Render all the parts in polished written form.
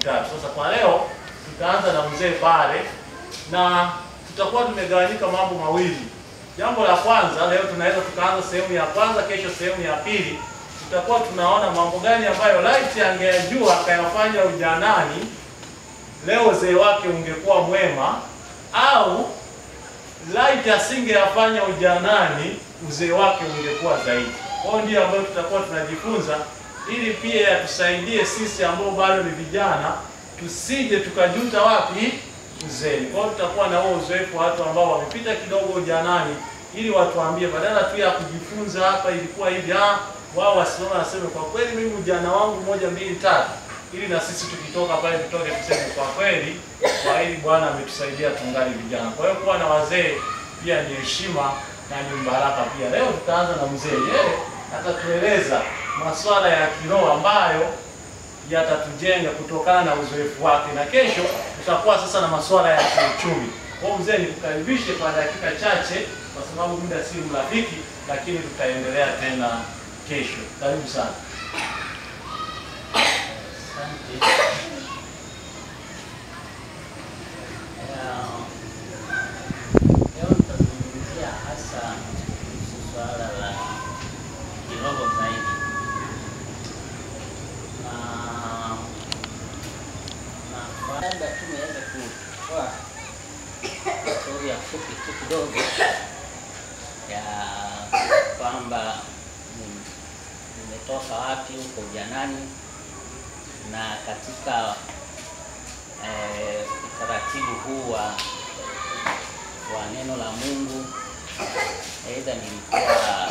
Sasa kwa leo tutaanza na mzee pale na tutakuwa tumegawanyika mambo mawili. Jambo la kwanza leo tunaweza tukaanza sehemu ya kwanza, kesho sehemu ya pili. Tutakuwa tunaona mambo gani ambayo laiti angejua akayafanya ujanani, leo uzee wake ungekuwa mwema, au laiti asingeyafanya ujanani, uzee wake ungekuwa zaidi. Kwa hiyo ndio ambayo tutakuwa tunajifunza, ili pia yatusaidie sisi ambao bado ni vijana tusije tukajuta wapi uzee. Kwa hiyo tutakuwa na huo uzoefu watu ambao wamepita kidogo ujanani, ili watuambie badala tu ya kujifunza hapa ilikuwa hivi, wao wasimama naseme kwa kweli mimi ujana wangu 1 2 3, ili na sisi tukitoka pale tutoke tuseme kwa kweli kwa hili Bwana ametusaidia tungali vijana. Kwa hiyo kuwa na wazee pia ni heshima na ni baraka pia. Leo tutaanza na mzee. Yeye atatueleza masuala ya kiroho ambayo yatatujenga kutokana na uzoefu wake, na kesho tutakuwa sasa na masuala ya kiuchumi. Kwa mzee nikukaribishe kwa dakika chache kwa sababu muda si mrafiki, lakini tutaendelea tena kesho. Karibu sana. Asante. Leo tutazungumzia hasa swala la kiroho zaidi, na labda tumeweza kutoa historia fupi tu kidogo ya kwamba nimetoka wapi huko ujanani, na katika utaratibu huu wa neno la Mungu, aidha nilikuwa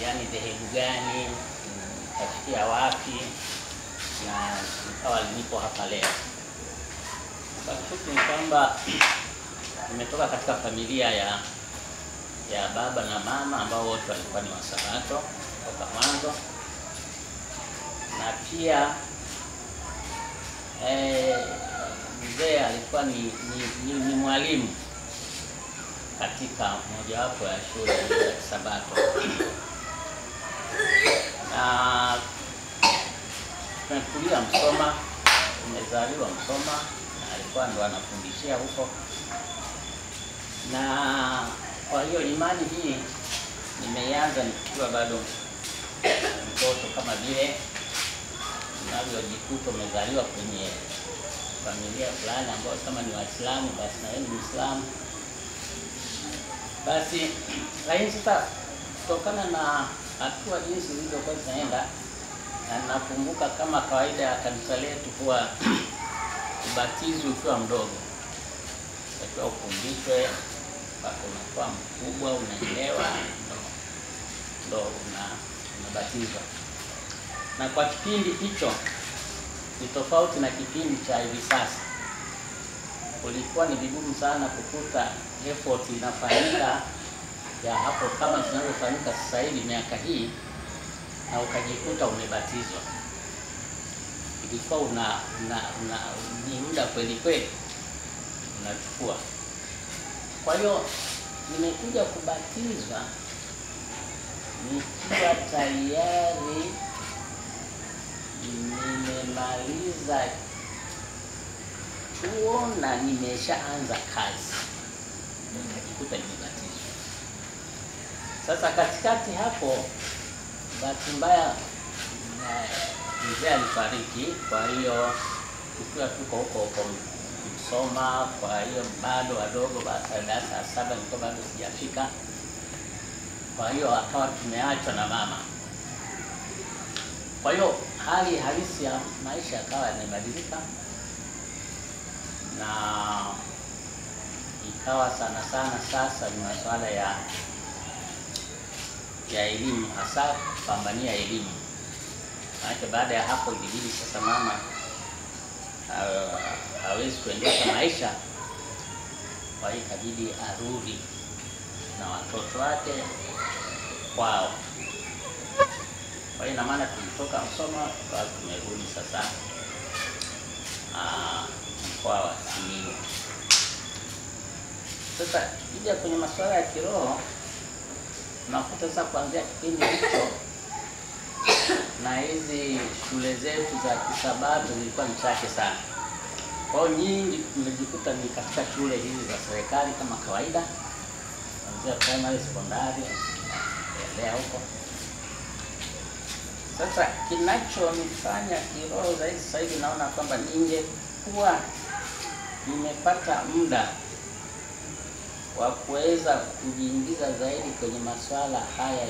yani dhehebu gani, nikafikia wapi, na nikawa nipo hapa leo. Kwa kifupi ni kwamba nimetoka katika familia ya baba na mama ambao wote walikuwa ni Wasabato kutoka mwanzo, na pia mzee alikuwa ni mwalimu katika mojawapo ya shule ya Sabato, na tumekulia Msoma, tumezaliwa Msoma, na alikuwa ndo anafundishia huko. Na kwa hiyo imani hii nimeianza nikiwa bado mtoto, kama vile unavyojikuta umezaliwa kwenye familia fulani ambao kama ni Waislamu, basi na wewe ni Muislamu. Basi lakini sasa kutokana na hatua jinsi zilizokuwa zinaenda, na nakumbuka kama kawaida ya kanisa letu kuwa ubatizo ukiwa mdogo, ukiwa ufundishwe mpaka unakuwa mkubwa, unaelewa, ndo unabatizwa. Na kwa kipindi hicho ni tofauti na kipindi cha hivi sasa. Kulikuwa ni vigumu sana kukuta effort inafanyika ya hapo kama zinavyofanyika sasa hivi miaka hii, na ukajikuta umebatizwa. Ilikuwa ni muda kweli kweli unachukua. Kwa hiyo nimekuja kubatizwa nikiwa tayari nimemaliza chuo na nimeshaanza kazi, nikajikuta nimebatizwa. Sasa katikati hapo, bahati mbaya mzee alifariki. Kwa hiyo tukiwa tuko huko Msoma, kwa hiyo bado wadogo, darasa la 7 nilikuwa bado sijafika. Kwa hiyo akawa tumeachwa na mama. Kwa hiyo hali halisi ya maisha akawa imebadilika, na ikawa sana sasa ni masuala ya elimu, hasa kupambania elimu. Maana baada ya hapo ilibidi sasa mama hawezi kuendesha maisha, kwa hiyo ikabidi arudi na watoto wake kwao. Kwa hiyo ina maana tulitoka Msoma kwa tumerudi sasa mkoa wa Simiyu. Sasa tukija kwenye masuala ya kiroho, unakuta sasa kuanzia kipindi hicho na hizi shule zetu za Kisabato zilikuwa ni chache sana. Kwa hiyo nyingi tumejikuta ni katika shule hizi za serikali kama kawaida, kuanzia primary, sekondari, lea huko. Sasa kinachonifanya kiroho zaidi sasa hivi naona kwamba ningekuwa nimepata muda wa kuweza kujiingiza zaidi kwenye masuala haya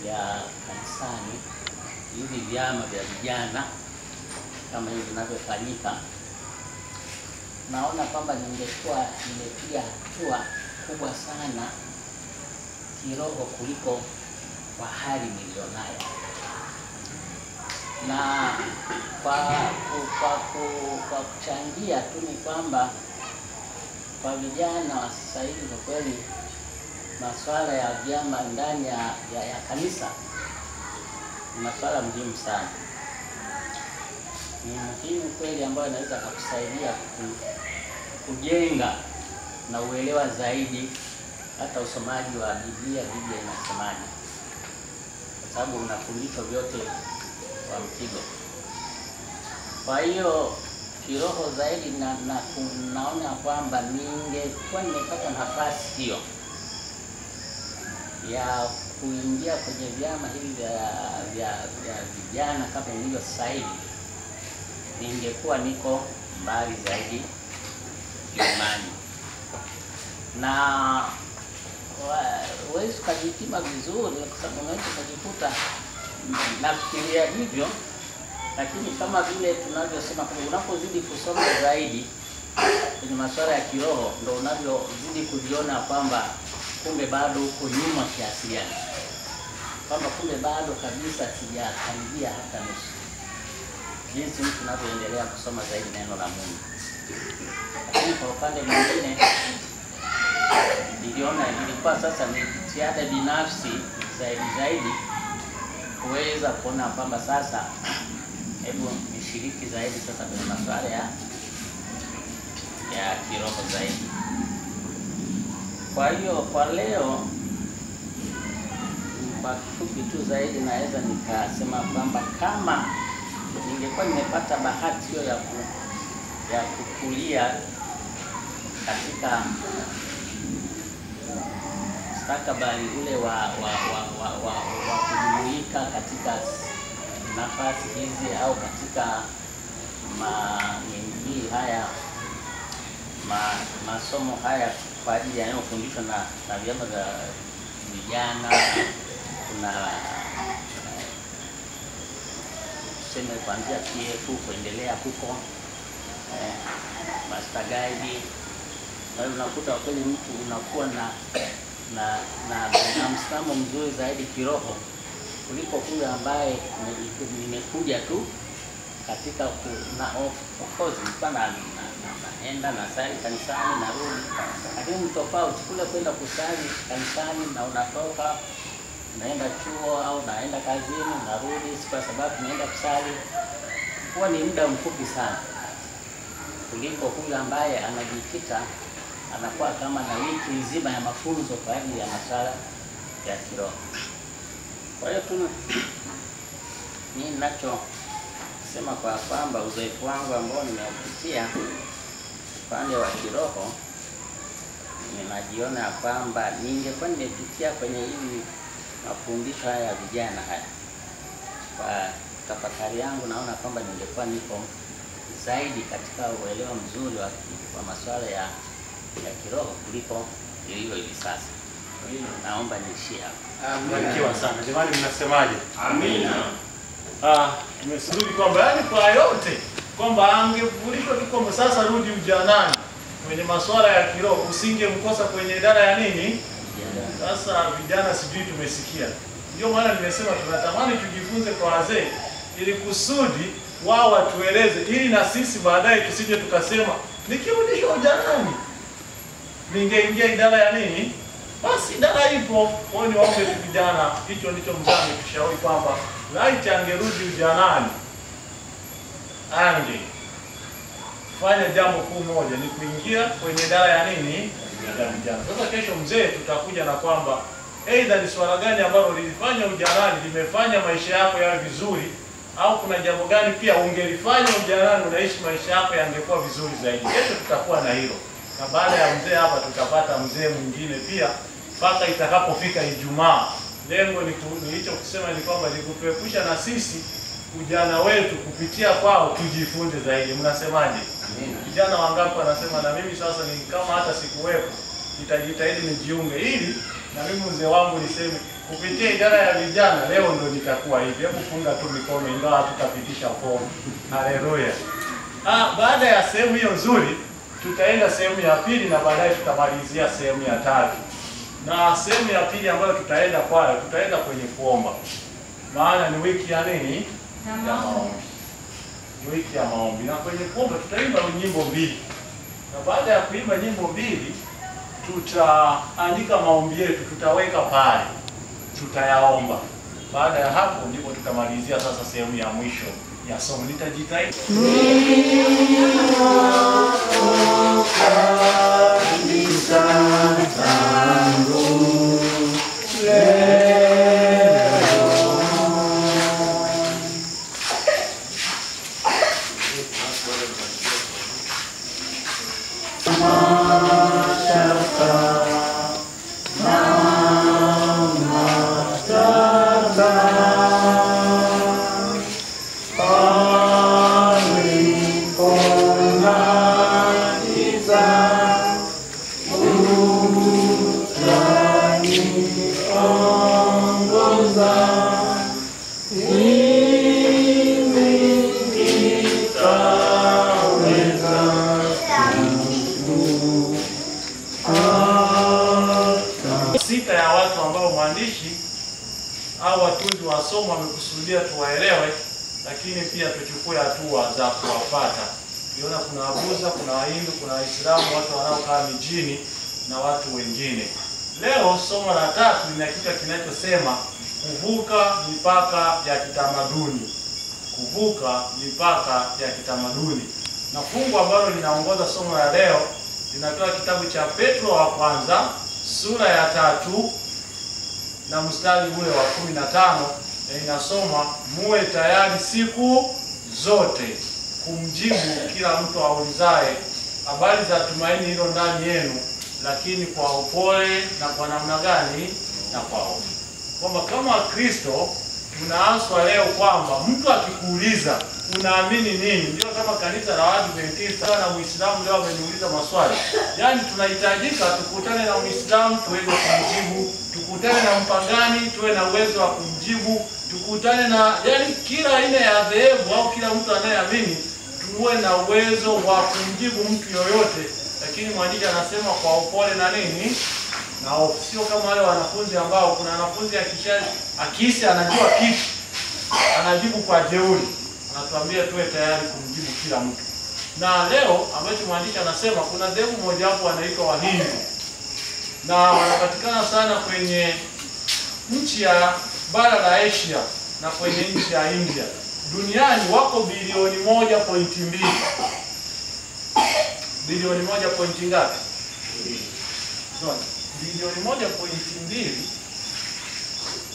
ya kanisani, hivi vyama vya vijana kama hivi vinavyofanyika, naona kwamba ningekuwa nimepiga hatua kubwa sana kiroho kuliko kwa hali nilionayo. Na kwa kuchangia tu ni kwamba kwa vijana wa sasa hivi kwa kweli masuala ya vyama ndani ya kanisa ni masuala muhimu sana. Ni muhimu kweli ambayo inaweza kukusaidia kujenga na uelewa zaidi hata usomaji wa Biblia inasemaje, kwa sababu unafundishwa vyote kwa mpigo. Kwa hiyo kiroho zaidi naona kwamba ningekuwa nimepata nafasi hiyo ya kuingia kwenye vyama hivi vya vijana kama ilivyo sasa hivi, ningekuwa niko mbali zaidi imani. Na huwezi kujipima vizuri kwa sababu unaweza kujikuta nafikiria hivyo, lakini kama vile tunavyosema kwamba unapozidi kusoma zaidi kwenye masuala ya kiroho ndio unavyozidi kujiona kwamba kumbe bado uko nyuma kiasi gani, kwamba kumbe bado kabisa sijakaribia hata nusu, jinsi mtu anavyoendelea kusoma zaidi neno la Mungu. Lakini kwa upande mwingine niliona ilikuwa sasa ni jitihada binafsi zaidi kuweza kuona kwamba sasa hebu nishiriki zaidi sasa kwenye masuala ya kiroho zaidi. Kwa hiyo kwa leo kwa kifupi tu zaidi naweza nikasema kwamba kama ningekuwa nimepata bahati hiyo ya kukulia katika mustakabali ule wa kujumuika katika nafasi hizi au katika masomo haya kwa ajili ya yanayofundishwa na vyama vya vijana, kuna tuseme kuanzia PF kuendelea huko master guide, na unakuta kweli mtu unakuwa na msimamo mzuri zaidi kiroho kuliko huyu ambaye nimekuja tu katika of course naenda na sali kanisani narudi, lakini ni tofauti kule kwenda kusali kanisani na unatoka unaenda chuo au naenda kazini narudi, kwa sababu naenda kusali, huwa ni muda mfupi sana kuliko huyu ambaye anajikita anakuwa kama na wiki nzima ya mafunzo kwa ajili ya masuala ya kiroho. Kwa hiyo tu mimi ninachosema kwa kwamba uzoefu wangu ambao nimeupitia upande wa kiroho, ninajiona kwamba ningekuwa nimepitia kwenye hivi mafundisho haya ya vijana haya, kwa tafakari yangu naona kwamba ningekuwa niko zaidi katika uelewa mzuri wa masuala ya kiroho kuliko ilivyo hivi sasa. Naomba niishie hapo. Mbarikiwa sana. Jamani, mnasemaje? Amina. Tumesudi kwamba yani kwa yote kwamba angevulishwa tu kwamba sasa rudi ujanani kwenye masuala ya kiroho, usingemkosa kwenye idara ya nini? Sasa vijana sijui tumesikia. Ndio maana nimesema tunatamani tujifunze kwa wazee ili kusudi wao watueleze, ili na sisi baadaye tusije tukasema nikirudishwa ujanani ningeingia idara ya nini? Basi idara ipo. Kwa hiyo niwaombe tu vijana, hicho ndicho mzee tushauri kwamba laiti angerudi ujanani fanya jambo kuu moja, ni kuingia kwenye idara ya nini? Ya vijana. Sasa kesho mzee tutakuja na kwamba aidha ni swala gani ambalo lilifanya ujanani limefanya maisha yako yawe vizuri, au kuna jambo gani pia ungelifanya ujanani unaishi maisha yako yangekuwa vizuri zaidi. Kesho tutakuwa na hilo, na baada ya mzee hapa tutapata mzee mwingine pia mpaka itakapofika Ijumaa. Lengo ni hicho kusema ni kwamba ni kutuepusha na sisi ujana wetu kupitia kwao tujifunze zaidi. Mnasemaje? Vijana wangapi wanasema na mimi sasa ni kama hata sikuwepo nitajitahidi nijiunge ili na mimi mzee wangu niseme kupitia idara ya vijana leo ndo nitakuwa hivi. Hebu funga tu mikono ingawa tutapitisha fomu. Haleluya. Baada ya sehemu hiyo nzuri tutaenda sehemu ya pili na baadaye tutamalizia sehemu ya tatu. Na sehemu ya pili ambayo tutaenda kwayo, tutaenda kwenye kuomba. Maana ni wiki ya nini? Ya maombi. Ni wiki ya maombi. Na kwenye kuomba tutaimba nyimbo mbili. Na baada ya kuimba nyimbo mbili tutaandika maombi yetu, tutaweka pale. Tutayaomba. Baada ya hapo ndipo tutamalizia sasa sehemu ya mwisho ya somo. Nitajitahidi. Sita ya watu ambao mwandishi au watunzi wa somo wamekusudia tuwaelewe, lakini pia tuchukue hatua za kuwafuata. Tuliona kuna Wabuza, kuna Wahindu, kuna Waislamu, watu wanaokaa mijini na watu wengine. Leo somo la tatu lina kichwa kinachosema kuvuka mipaka ya kitamaduni. Kuvuka mipaka ya kitamaduni. Na fungu ambalo linaongoza somo la leo linatoa kitabu cha Petro wa kwanza sura ya 3 na mstari ule wa 15, na inasoma muwe tayari siku zote kumjibu kila mtu aulizaye habari za tumaini hilo ndani yenu, lakini kwa upole na kwa namna gani? Na kwa hofu. Kwamba kama Wakristo tunaaswa leo kwamba mtu akikuuliza unaamini nini, ndio kama kanisa la Waadventista na Muislamu leo ameniuliza maswali. Yaani tunahitajika tukutane na Muislamu tuweze kumjibu, tukutane na mpagani tuwe na uwezo wa kumjibu, tukutane na yaani kila aina ya dhehebu au kila mtu anayeamini tuwe na uwezo wa kumjibu mtu yoyote. Lakini mwandishi anasema kwa upole na nini? Na sio kama wale wanafunzi ambao kuna wanafunzi akihisi anajua kitu anajibu kwa jeuri. Anatuambia tuwe tayari kumjibu kila mtu. Na leo ambacho mwandishi anasema kuna dhehebu moja hapo wanaitwa Wahindu. Na wanapatikana sana kwenye nchi ya bara la Asia na kwenye nchi ya India. Duniani wako bilioni 1.2. Bilioni 1 ngapi? Bilioni 1.2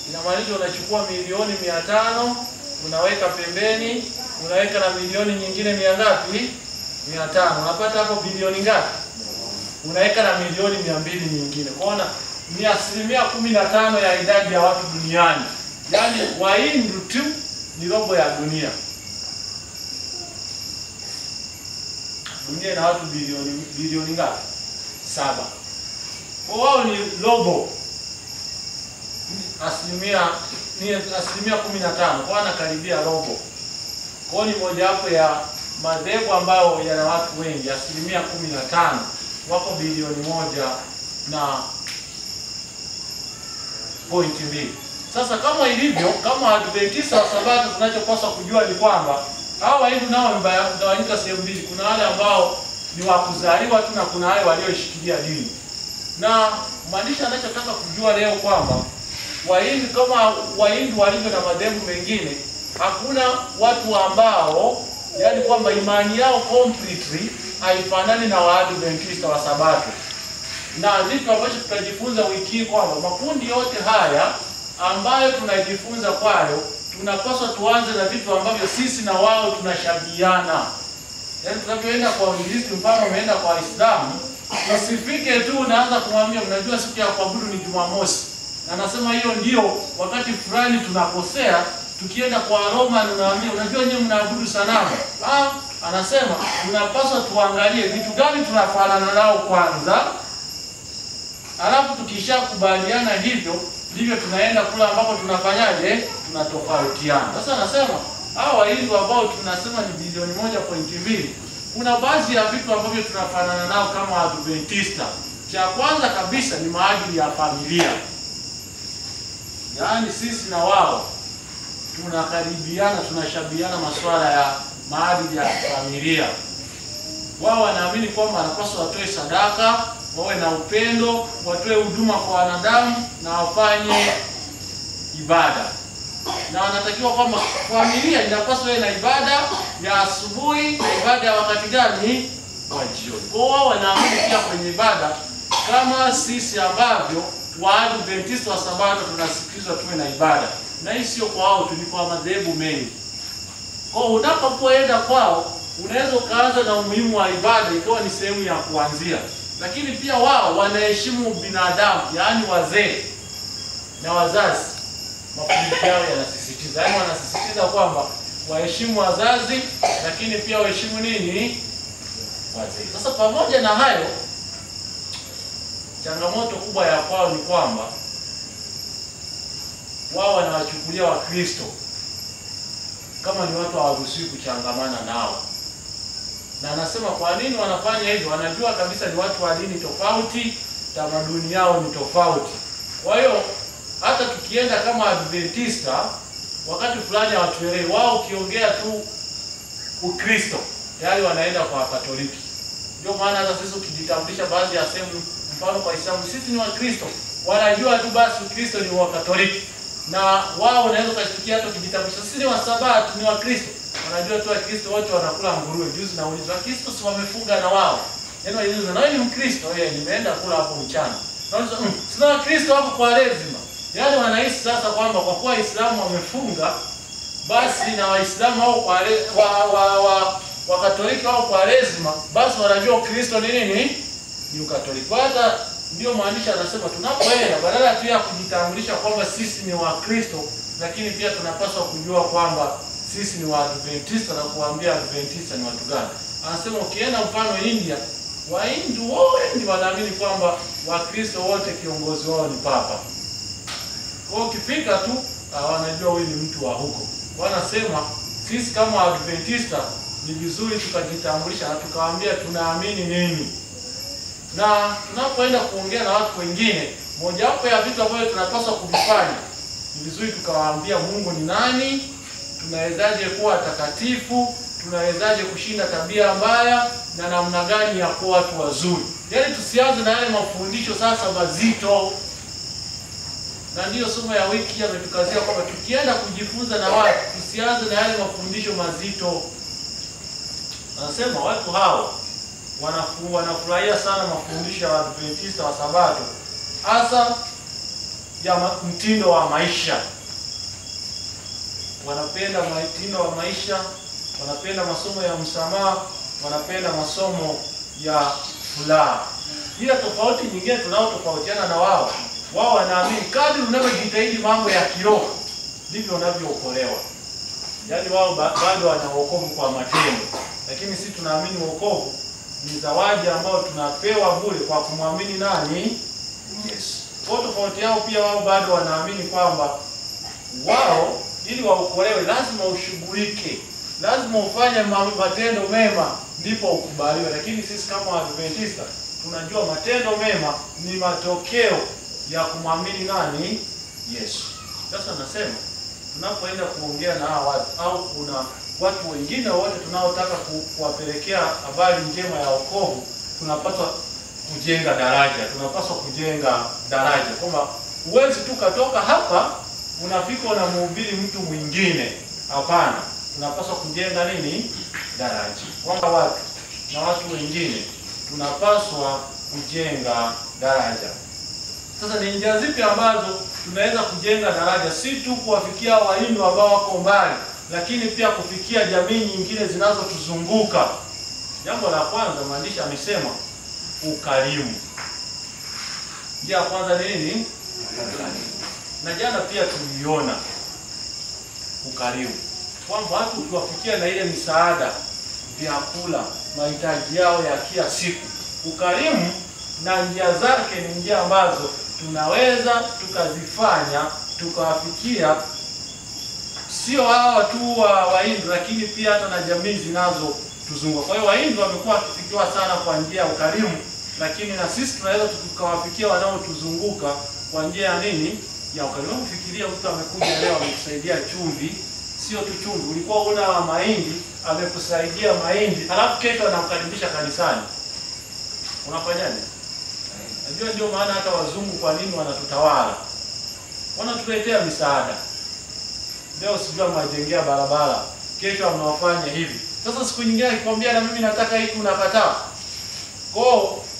inamaanisha unachukua milioni 500 unaweka pembeni, unaweka na milioni nyingine 100 ngapi? 500. Unapata hapo bilioni ngapi? Unaweka na milioni 200 nyingine. Kwaona ni 15% ya idadi ya watu duniani. Yaani Wahindu tu ni robo ya dunia. Dunia ina watu bilioni ngapi? 7. Kwa wao ni robo. Asilimia 15, kwa anakaribia robo. Kwa ni moja wapo ya madhehebu ambayo yana watu wengi, 15%, wako bilioni 1.2. Sasa kama ilivyo, kama Adventista wa Sabato tunachopaswa kujua ni kwamba hao Wahindu nao wamegawanyika sehemu mbili. Kuna wale ambao ni wa kuzaliwa tu na kuna wale walioishikilia dini. Na mwandishi anachotaka kujua leo kwamba Wahindu kama Wahindu walivyo na madhehebu mengine, hakuna watu ambao yaani kwamba imani yao completely haifanani na Waadventista wa Sabato. na vitu ambavyo tutajifunza wiki hii kwamba makundi yote haya ambayo tunajifunza kwayo, tunapaswa tuanze na vitu ambavyo sisi na wao tunashabihiana. Yaani tunapoenda kwa Uinjilisti, mfano umeenda kwa Waislamu, usifike tu unaanza kumwambia unajua siku ya kuabudu ni Jumamosi. Na anasema hiyo ndio wakati fulani tunakosea. Tukienda kwa Roma unawaambia unajua nyinyi mnaabudu sanamu. Anasema tunapaswa tuangalie vitu gani tunafanana nao kwanza. Alafu tukishakubaliana hivyo, ndivyo tunaenda kula ambapo tunafanyaje? Tunatofautiana. Sasa anasema hawa hizo ambao tunasema ni bilioni 1.2, kuna baadhi ya vitu ambavyo tunafanana nao kama Adventista. Cha kwanza kabisa ni maadili ya familia. Yaani sisi na wao tunakaribiana, tunashabihiana masuala ya maadili ya familia. Wao wanaamini kwamba wanapaswa watoe sadaka, wawe na upendo, watoe huduma kwa wanadamu na wafanye ibada. Na wanatakiwa kwamba familia inapaswa iwe na ibada ya asubuhi na ibada ya wakati gani? Wa jioni. Kwa wao wanaamini pia kwenye ibada kama sisi ambavyo Waadventista wa Sabato tunasikizwa tuwe na ibada. Na hii sio kwa wao, tulikuwa madhehebu mengi. Kwa unapoenda kwao, unaweza ukaanza na umuhimu wa ibada ikawa ni sehemu ya kuanzia. Lakini pia wao wanaheshimu binadamu, yaani wazee na wazazi. Mafundisho yao yanasisitiza, yaani wanasisitiza kwamba waheshimu wazazi, lakini pia waheshimu nini? Wazee. Sasa pamoja na hayo, changamoto kubwa ya kwao ni kwamba wao wanawachukulia Wakristo kama ni watu hawaruhusiwi kuchangamana nao. Na anasema kwa nini wanafanya hivyo? Wanajua kabisa ni watu wa dini tofauti, tamaduni yao ni tofauti. Kwa hiyo hata tukienda kama Adventista, wakati fulani hawatuelewi. Wao ukiongea tu Ukristo, tayari wanaenda kwa Katoliki. Ndio maana hata sisi ukijitambulisha baadhi ya sehemu, mfano kwa Islamu, sisi ni Wakristo, wanajua tu basi Ukristo ni wa Katoliki. Na wao wanaweza kushtukia hata ukijitambulisha sisi ni wa Sabato, ni wa Kristo. Wanajua tu Wakristo wote wanakula nguruwe. Juzi na ulizo Wakristo si wamefunga na wao. Yaani waliuliza na wewe ni Mkristo? Nimeenda kula hapo mchana. Na walizo sina Wakristo wako kwa lazima. Yaani wanahisi sasa kwamba kwa kuwa Waislamu wamefunga, basi na Waislamu wao kwa Wakatoliki wao kwa lazima, basi wanajua Ukristo ni nini? Ni Ukatoliki. Hata ndio maandishi anasema tunapoenda badala tu ya kujitambulisha kwamba sisi ni Wakristo, lakini pia tunapaswa kujua kwamba sisi ni Waadventista na kuambia Adventista ni watu gani. Anasema ukienda mfano India, Wahindu wote wanaamini kwamba Wakristo wote kiongozi wao ni Papa. Kwa ukifika tu wanajua wewe ni mtu wa huko. Wanasema sisi kama Adventista ni vizuri tukajitambulisha na tukawaambia tunaamini nini. Na tunapoenda kuongea na watu wengine, mojawapo ya vitu ambavyo tunapaswa kuvifanya ni vizuri tukawaambia Mungu ni nani, tunawezaje kuwa takatifu, tunawezaje kushinda tabia mbaya, na namna gani ya kuwa watu wazuri. Yaani tusianze na yale mafundisho sasa mazito. Na ndiyo somo ya wiki ametukazia kwamba tukienda kujifunza na watu, tusianze na yale mafundisho mazito. Anasema watu hao wanafurahia sana mafundisho ya Adventista wa Sabato, hasa ya mtindo wa maisha. Wanapenda mtindo wa maisha, wanapenda masomo ya msamaha, wanapenda masomo ya furaha. Ila tofauti nyingine tunaotofautiana na wao, wao wanaamini kadri unavyojitahidi mambo ya kiroho ndivyo unavyookolewa. Yaani wao bado wana wokovu kwa matendo, lakini sisi tunaamini wokovu ni zawadi ambayo tunapewa bure kwa kumwamini nani? Yesu. Kwa tofauti yao pia wao bado wanaamini kwamba wao ili waokolewe lazima ushughulike, lazima ufanye matendo mema ndipo ukubaliwe. Lakini sisi kama Adventista tunajua matendo mema ni matokeo ya kumwamini nani? Yesu. Sasa nasema tunapoenda kuongea na hawa watu au kuna watu wengine wote tunaotaka kuwapelekea habari njema ya wokovu, tunapaswa kujenga daraja. Tunapaswa kujenga daraja. Kwamba huwezi tu katoka hapa unafika unamhubiri mtu mwingine. Hapana. Tunapaswa kujenga nini? Daraja. Kwamba watu na watu wengine tunapaswa kujenga daraja. Sasa ni njia zipi ambazo tunaweza kujenga daraja, si tu kuwafikia Wahindu ambao wako mbali, lakini pia kufikia jamii nyingine zinazotuzunguka? Jambo la kwanza, mwandishi amesema ukarimu. Njia ya kwanza ni nini? Na jana pia tuliona ukarimu, kwamba watu ukiwafikia na ile misaada, vyakula, mahitaji yao ya kila siku, ukarimu na njia zake ni njia ambazo tunaweza tukazifanya tukawafikia sio hawa tu wa Wahindu, lakini pia hata na jamii zinazotuzunguka. Kwa hiyo Wahindu wamekuwa wakifikiwa sana kwa njia ya ukarimu, lakini na sisi tunaweza tukawafikia wanaotuzunguka kwa njia ya nini? Ya ukarimu. Fikiria mtu amekuja leo amekusaidia chumvi, sio tu chumvi, ulikuwa una mahindi, amekusaidia mahindi, halafu kesho anakukaribisha kanisani. Unafanyaje? Najua ndio maana hata wazungu kwa nini wanatutawala. Wanatuletea misaada. Leo sijua mwajengea barabara, kesho mnawafanya hivi. Sasa siku nyingine akikwambia na mimi nataka hiki unakataa. Kwa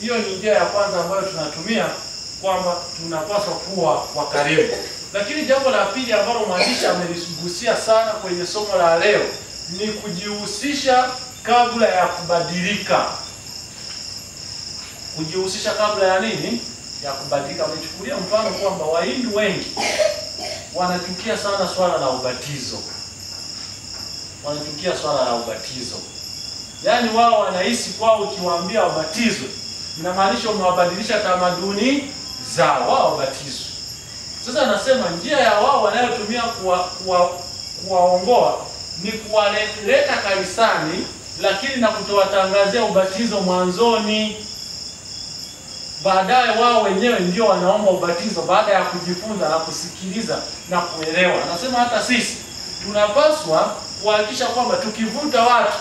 hiyo ni njia ya kwanza ambayo tunatumia, kwamba tunapaswa kuwa wakarimu. Lakini jambo la pili ambalo mwandishi ameligusia sana kwenye somo la leo ni kujihusisha kabla ya kubadilika. Kujihusisha kabla ya nini? Ya kubadilika. Amechukulia mfano kwamba Wahindu wengi wanachukia sana swala la ubatizo. Wanachukia swala la ubatizo. Yaani wao wanahisi kwao ukiwaambia wabatizwe, inamaanisha umewabadilisha tamaduni zao, wao wabatizwe. Sasa anasema njia ya wao wanayotumia kuwaongoa ni kuwaleta kanisani, lakini na kutowatangazia ubatizo mwanzoni. Baadaye wao wenyewe ndio wanaomba ubatizo baada ya kujifunza na kusikiliza na kuelewa. Anasema hata sisi tunapaswa kuhakikisha kwamba tukivuta watu,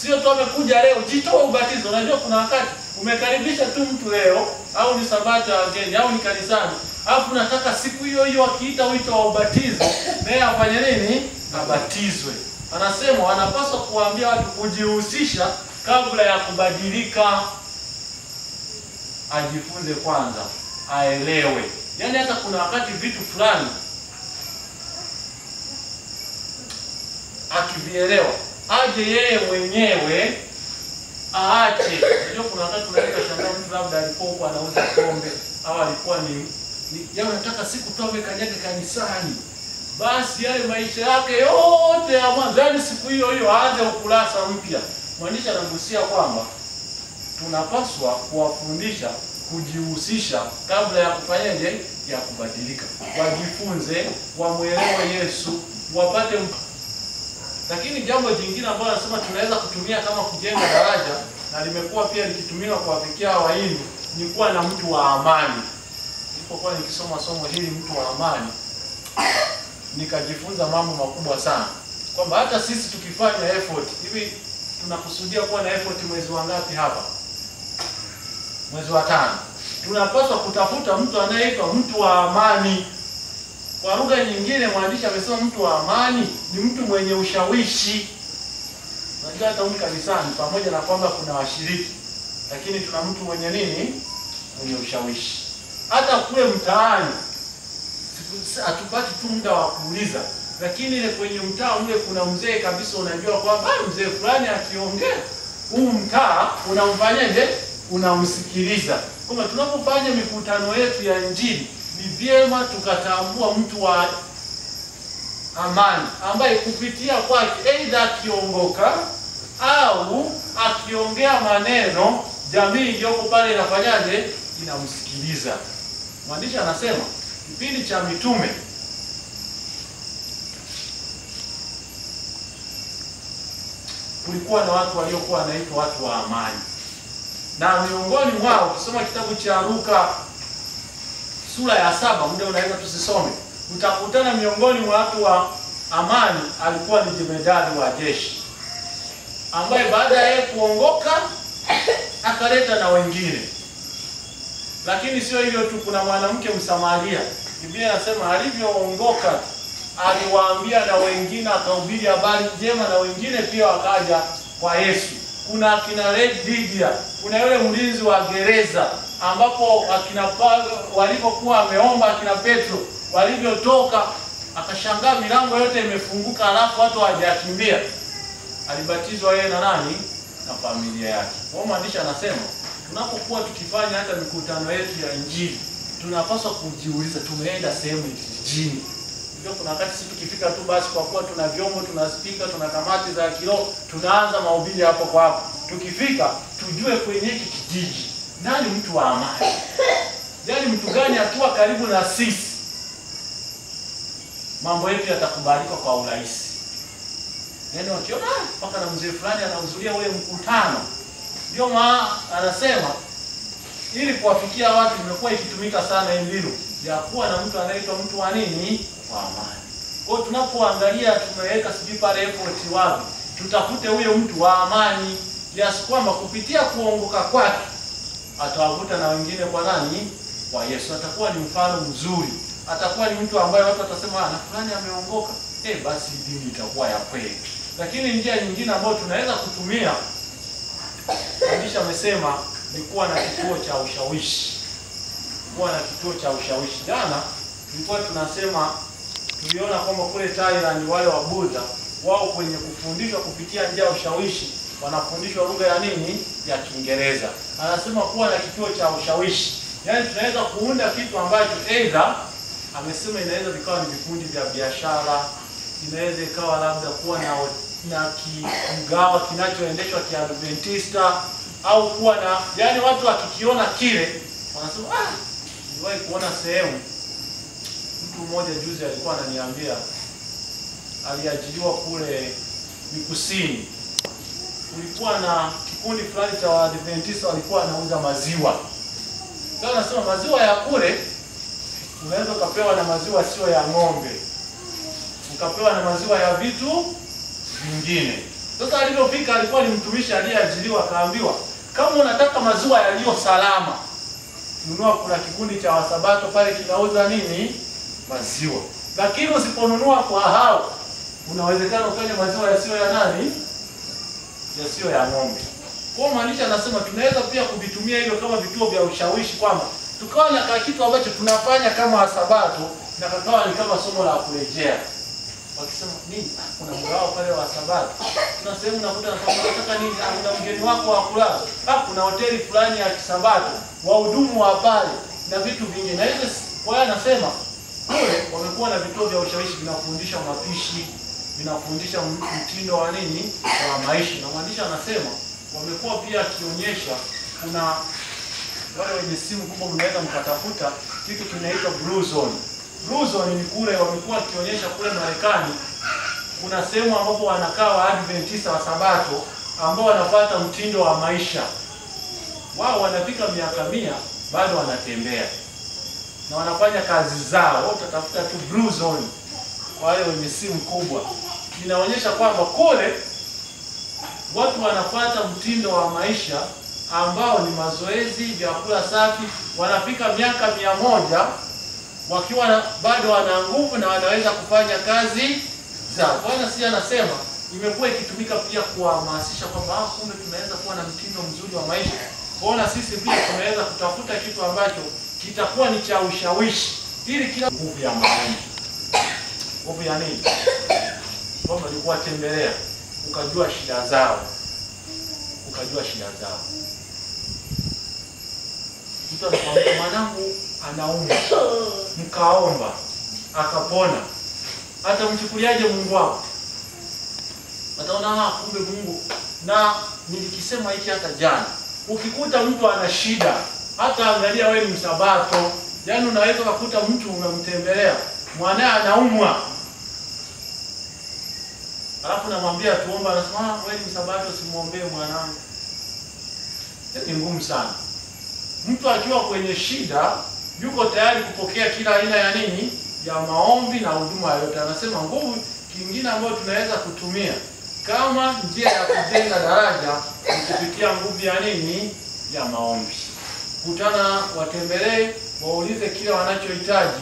sio tu amekuja leo jitoa ubatizo. Unajua kuna wakati umekaribisha tu mtu leo, au ni sabato ya wageni, au ni kanisani, alafu nataka siku hiyo hiyo akiita wito wa ubatizo naye afanye nini? Abatizwe. Anasema wanapaswa kuambia watu kujihusisha kabla ya kubadilika. Ajifunze kwanza, aelewe. Yaani hata kuna wakati vitu fulani akivielewa, aje yeye mwenyewe aache. Ndio kuna wakati tunaweza kushangaa mtu labda alikuwa huko anauza pombe, au alikuwa ni yeye anataka siku tu amekanyaga kanisani, basi yale maisha yake yote ya mwanzo siku hiyo hiyo aanze ukurasa mpya. Mwandishi anagusia kwamba tunapaswa kuwafundisha kujihusisha kabla ya kufanyaje? Ya kubadilika. Wajifunze, wamuelewe Yesu, wapate. Lakini jambo jingine ambalo anasema tunaweza kutumia kama kujenga daraja, na limekuwa pia likitumiwa kuwafikia Wahindu, ni kuwa na mtu wa amani. Nilipokuwa nikisoma somo hili, mtu wa amani, nikajifunza mambo makubwa sana, kwamba hata sisi tukifanya effort hivi, tunakusudia kuwa na effort mwezi wa ngapi hapa? Mwezi wa 5. Tunapaswa kutafuta mtu anayeitwa mtu wa amani. Kwa lugha nyingine mwandishi amesema mtu wa amani ni mtu mwenye ushawishi. Unajua hata huko kanisani pamoja na kwamba kuna washiriki, lakini tuna mtu mwenye nini? Mwenye ushawishi. Hata kule mtaani hatupati tu muda wa kuuliza, lakini ile kwenye mtaa ule kuna mzee kabisa, unajua kwamba mzee fulani akiongea huu mtaa unamfanyaje? Unamsikiliza. Kama tunapofanya mikutano yetu ya Injili, ni vyema tukatambua mtu wa amani ambaye kupitia kwake aidha akiongoka au akiongea maneno, jamii iliyoko pale inafanyaje? Inamsikiliza. Mwandishi anasema kipindi cha mitume kulikuwa na watu waliokuwa wanaitwa watu wa amani, na miongoni mwao ukisoma kitabu cha Luka sura ya 7, muda unaweza tusisome, utakutana miongoni mwa watu wa amani alikuwa ni jemedari wa jeshi, ambaye baada ya yeye kuongoka akaleta na wengine. Lakini sio hivyo tu, kuna mwanamke Msamaria, Biblia inasema alivyoongoka aliwaambia na wengine, akahubiri habari njema, na wengine pia wakaja kwa Yesu. kuna akina Red Didia, kuna yule mlinzi wa gereza, ambapo akina Paulo walipokuwa wameomba, akina Petro walivyotoka, akashangaa milango yote imefunguka, alafu watu hawajakimbia. Alibatizwa yeye na nani? Na familia yake. Kwa mwandishi anasema tunapokuwa tukifanya hata mikutano yetu ya Injili, tunapaswa kujiuliza tumeenda sehemu kijijini. Ndio kuna wakati sisi tukifika tu basi, kwa kuwa tuna vyombo, tuna spika, tuna kamati za kiroho, tunaanza mahubiri hapo kwa hapo. Tukifika tujue kwenye hiki kijiji nani mtu wa amani, yaani mtu gani akiwa karibu na sisi mambo yetu yatakubalika kwa urahisi. Yaani wakiona mpaka na mzee fulani anahudhuria ule mkutano. Ndio maana anasema ili kuwafikia watu imekuwa ikitumika sana hii mbinu ya kuwa na mtu anaitwa mtu wa nini? Wa amani. Kwa hiyo tunapoangalia tumeweka sijui pale effort wapi, tutafute huyo mtu wa amani kiasi kwamba kupitia kuongoka kwake atawavuta na wengine kwa nani? Kwa Yesu. Atakuwa ni mfano mzuri. Atakuwa ni mtu ambaye watu watasema na fulani ameongoka. Basi dini itakuwa ya kweli. Lakini njia nyingine ambayo tunaweza kutumia, mwandishi amesema ni kuwa na kituo cha ushawishi. Kuwa na kituo cha ushawishi. Jana tulikuwa tunasema, tuliona kwamba kule Thailand wale wa Buddha wao kwenye kufundishwa kupitia njia ya ushawishi wanafundishwa lugha ya nini? Ya Kiingereza. Anasema kuwa na kituo cha ushawishi. Yaani tunaweza kuunda kitu ambacho either amesema inaweza vikawa ni vikundi vya biashara, inaweza ikawa labda kuwa na mgawa kinachoendeshwa kiadventista, au kuwa na yaani watu wakikiona kile wanasema niliwahi kuona sehemu. Mtu mmoja juzi alikuwa ananiambia aliajiriwa kule Mikusini. Kulikuwa na kikundi fulani cha Waadventista walikuwa wanauza maziwa. Sasa anasema maziwa ya kule unaweza ukapewa na maziwa sio ya ng'ombe, ukapewa na maziwa ya vitu vingine. Sasa alipofika, alikuwa ni mtumishi aliyeajiriwa, akaambiwa kama unataka maziwa yaliyo salama, nunua, kuna kikundi cha Wasabato pale kinauza nini? Maziwa. Lakini usiponunua kwa hao, unawezekana ukanywa maziwa yasiyo ya nani? Yasiyo ya ng'ombe. Kwa maanisha anasema tunaweza pia kuvitumia hivyo kama vituo vya ushawishi, kwamba tukawa na kitu ambacho tunafanya kama Wasabato na kakawa ni kama somo la kurejea. Wakisema nini? Kuna mgao pale wa Sabato. Kuna sehemu unakuta nataka nini? Kuna mgeni wako wa kulala. Kuna hoteli fulani ya Kisabato, wahudumu wa pale na vitu vingine. Na hizo kwa hiyo anasema kule wamekuwa na vituo vya ushawishi vinafundisha mapishi, vinafundisha mtindo wa nini? Wa maisha. Na mwandishi anasema wamekuwa pia akionyesha, kuna wale wenye simu kubwa mnaweza mkatafuta kitu kinaitwa Blue Zone. Blue Zone ni kule wamekuwa akionyesha kule Marekani kuna sehemu ambapo wanakaa Waadventista wa Sabato ambao wanafuata mtindo wa maisha. Wao wanafika miaka 100 bado wanatembea na wanafanya kazi zao. Wao utatafuta tu Blue Zone wale wenye simu kubwa. Inaonyesha kwamba kule watu wanafuata mtindo wa maisha ambao ni mazoezi, vyakula safi. Wanafika miaka 100 wakiwa bado wana nguvu na wanaweza kufanya kazi zao. Kwa hiyo anasema imekuwa ikitumika pia kuhamasisha kwamba kumbe tunaweza kuwa na mtindo mzuri wa maisha. Kwa hiyo sisi pia tunaweza kutafuta kitu ambacho kitakuwa ni cha ushawishi, ili kila nguvu ya maombi. Nguvu ya nini? Kwamba ni kuwatembelea, ukajua shida zao. Ukajua shida zao. Mtu anakwambia mwanangu anaumwa, mkaomba akapona. Hata mchukuliaje Mungu wako? Ataona kumbe Mungu. Na nilikisema hiki hata jana. Ukikuta mtu ana shida, hata angalia wewe ni Msabato, yaani unaweza kukuta mtu umemtembelea, mwanae anaumwa, alafu namwambia tuomba, anasema wewe ni Msabato, simuombee mwanangu. Ni ngumu sana. Mtu akiwa kwenye shida yuko tayari kupokea kila aina ya nini? Ya maombi na huduma yote. Anasema nguvu kingine ambayo tunaweza kutumia kama njia ya kujenga daraja ni kupitia nguvu ya nini? Ya maombi. Kutana, watembelee, waulize kile wanachohitaji,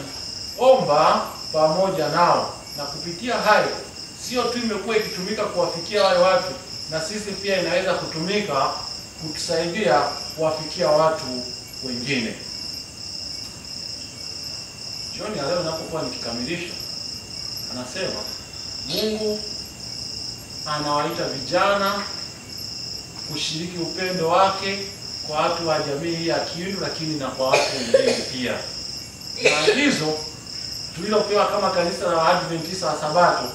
omba pamoja nao, na kupitia hayo sio tu imekuwa ikitumika kuwafikia wale watu, na sisi pia inaweza kutumika kutusaidia kuwafikia watu wengine. Jioni ya leo ninapokuwa nikikamilisha, anasema Mungu anawaita vijana kushiriki upendo wake kwa watu wa jamii hii ya Kindu, lakini na kwa watu wengine pia. Maagizo tulilopewa kama kanisa la Waadventista wa Sabato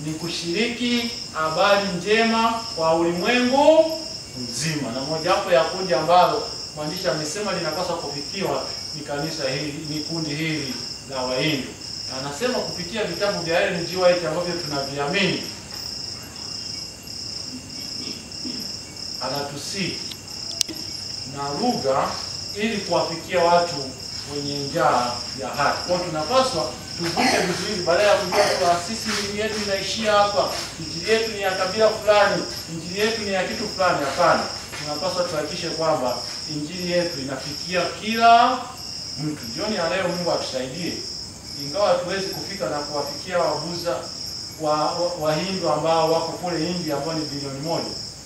ni kushiriki habari njema kwa ulimwengu mzima, na mojawapo ya kundi ambalo mwandishi amesema linapaswa kufikiwa ni kanisa hili, ni kundi hili la Wahindu. Na anasema kupitia vitabu vya Ellen G. White ambavyo tunaviamini, anatusii na lugha ili kuwafikia watu wenye njaa ya haki. Kwa tunapaswa tuvuke vizuri, badala ya kujua kwa sisi injili yetu inaishia hapa, injili yetu ni ya kabila fulani, injili yetu ni ya kitu fulani. Hapana, tunapaswa tuhakikishe kwamba injili yetu inafikia kila mtu. Jioni ya leo Mungu atusaidie, ingawa hatuwezi kufika na kuwafikia Wabuza Wahindu ambao wako kule India ambao ni bilioni 1,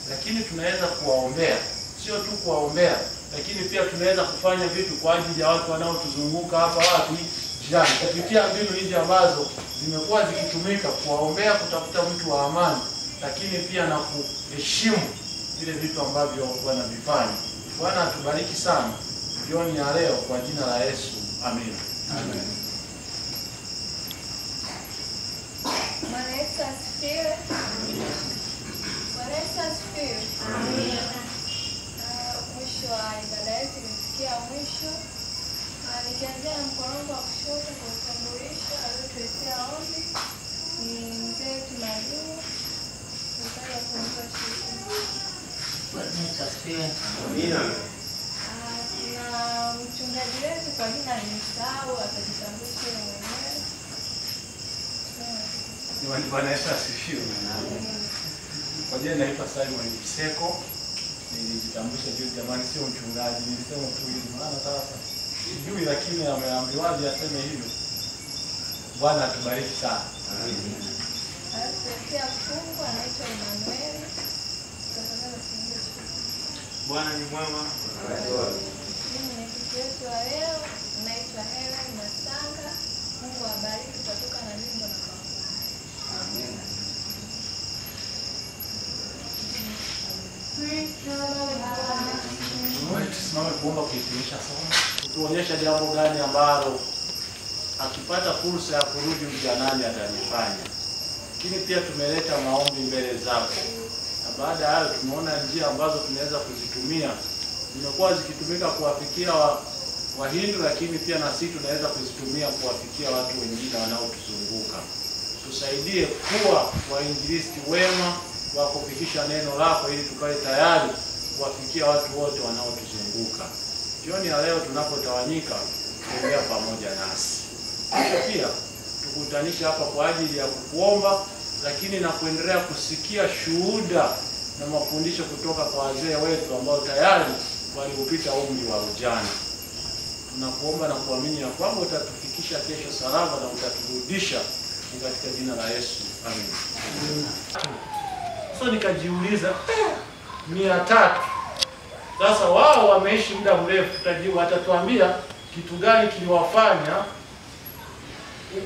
lakini tunaweza kuwaombea. Sio tu kuwaombea, lakini pia tunaweza kufanya vitu kwa ajili ya watu wanaotuzunguka hapa wapi jirani, kupitia mbinu hizi ambazo zimekuwa zikitumika kuwaombea, kutafuta mtu wa amani, lakini pia na kuheshimu vile vitu ambavyo wanavifanya. Bwana atubariki sana jioni ya leo kwa jina la Yesu. Amina. Amen. Bwana Yesu asifiwe. Bwana Yesu asifiwe. Amina. Mwisho wa ibada yetu imefikia mwisho. Nikianzia na mkono wangu wa kushoto kwa utambulisho aliotuletea ombi ni mzee wetu Maluo. Tutaka kumpa shukrani. Bwana Yesu asifiwe. Amina. Na mchungaji wetu kwa jina nimesahau, atajitambulisha mwenyewe. Bwana Yesu asifiwe. Kwa jina naitwa Simon Kiseko. Nilijitambulisha juu, jamani, sio mchungaji, nilisema tu hivi maana sasa sijui, lakini ameambiwaje aseme hivyo. Bwana atubariki sana. Amina. Alituletea mfungo anaitwa Emmanuel. Bwana ni mwema. Mimi ni mwenyekiti wetu wa leo, naitwa Helen Masanga. Mungu awabariki kutoka na nyimbo na maombi. Amina. Tusimame kuomba kuhitimisha somo. Tuonyesha jambo gani ambalo akipata fursa ya kurudi ujanani atalifanya. Lakini pia tumeleta maombi mbele zako. Na baada ya hayo tumeona njia ambazo tunaweza kuzitumia. Zimekuwa zikitumika kuwafikia Wahindu, lakini pia na sisi tunaweza kuzitumia kuwafikia watu wengine wanaotuzunguka. Tusaidie kuwa wainjilisti wema wa kufikisha neno lako ili tukae tayari kuwafikia watu wote wanaotuzunguka. Jioni ya leo tunapotawanyika, tembea pamoja nasi. Pia tukutanisha hapa kwa ajili ya kukuomba, lakini na kuendelea kusikia shuhuda na mafundisho kutoka kwa wazee wetu ambao tayari waliupita umri wa ujana. Tunakuomba na kuamini ya kwamba utatufikisha kesho salama na utaturudisha katika jina la Yesu. Amen. Sasa nikajiuliza 300. Sasa wao wameishi muda mrefu, watatuambia kitu gani kiliwafanya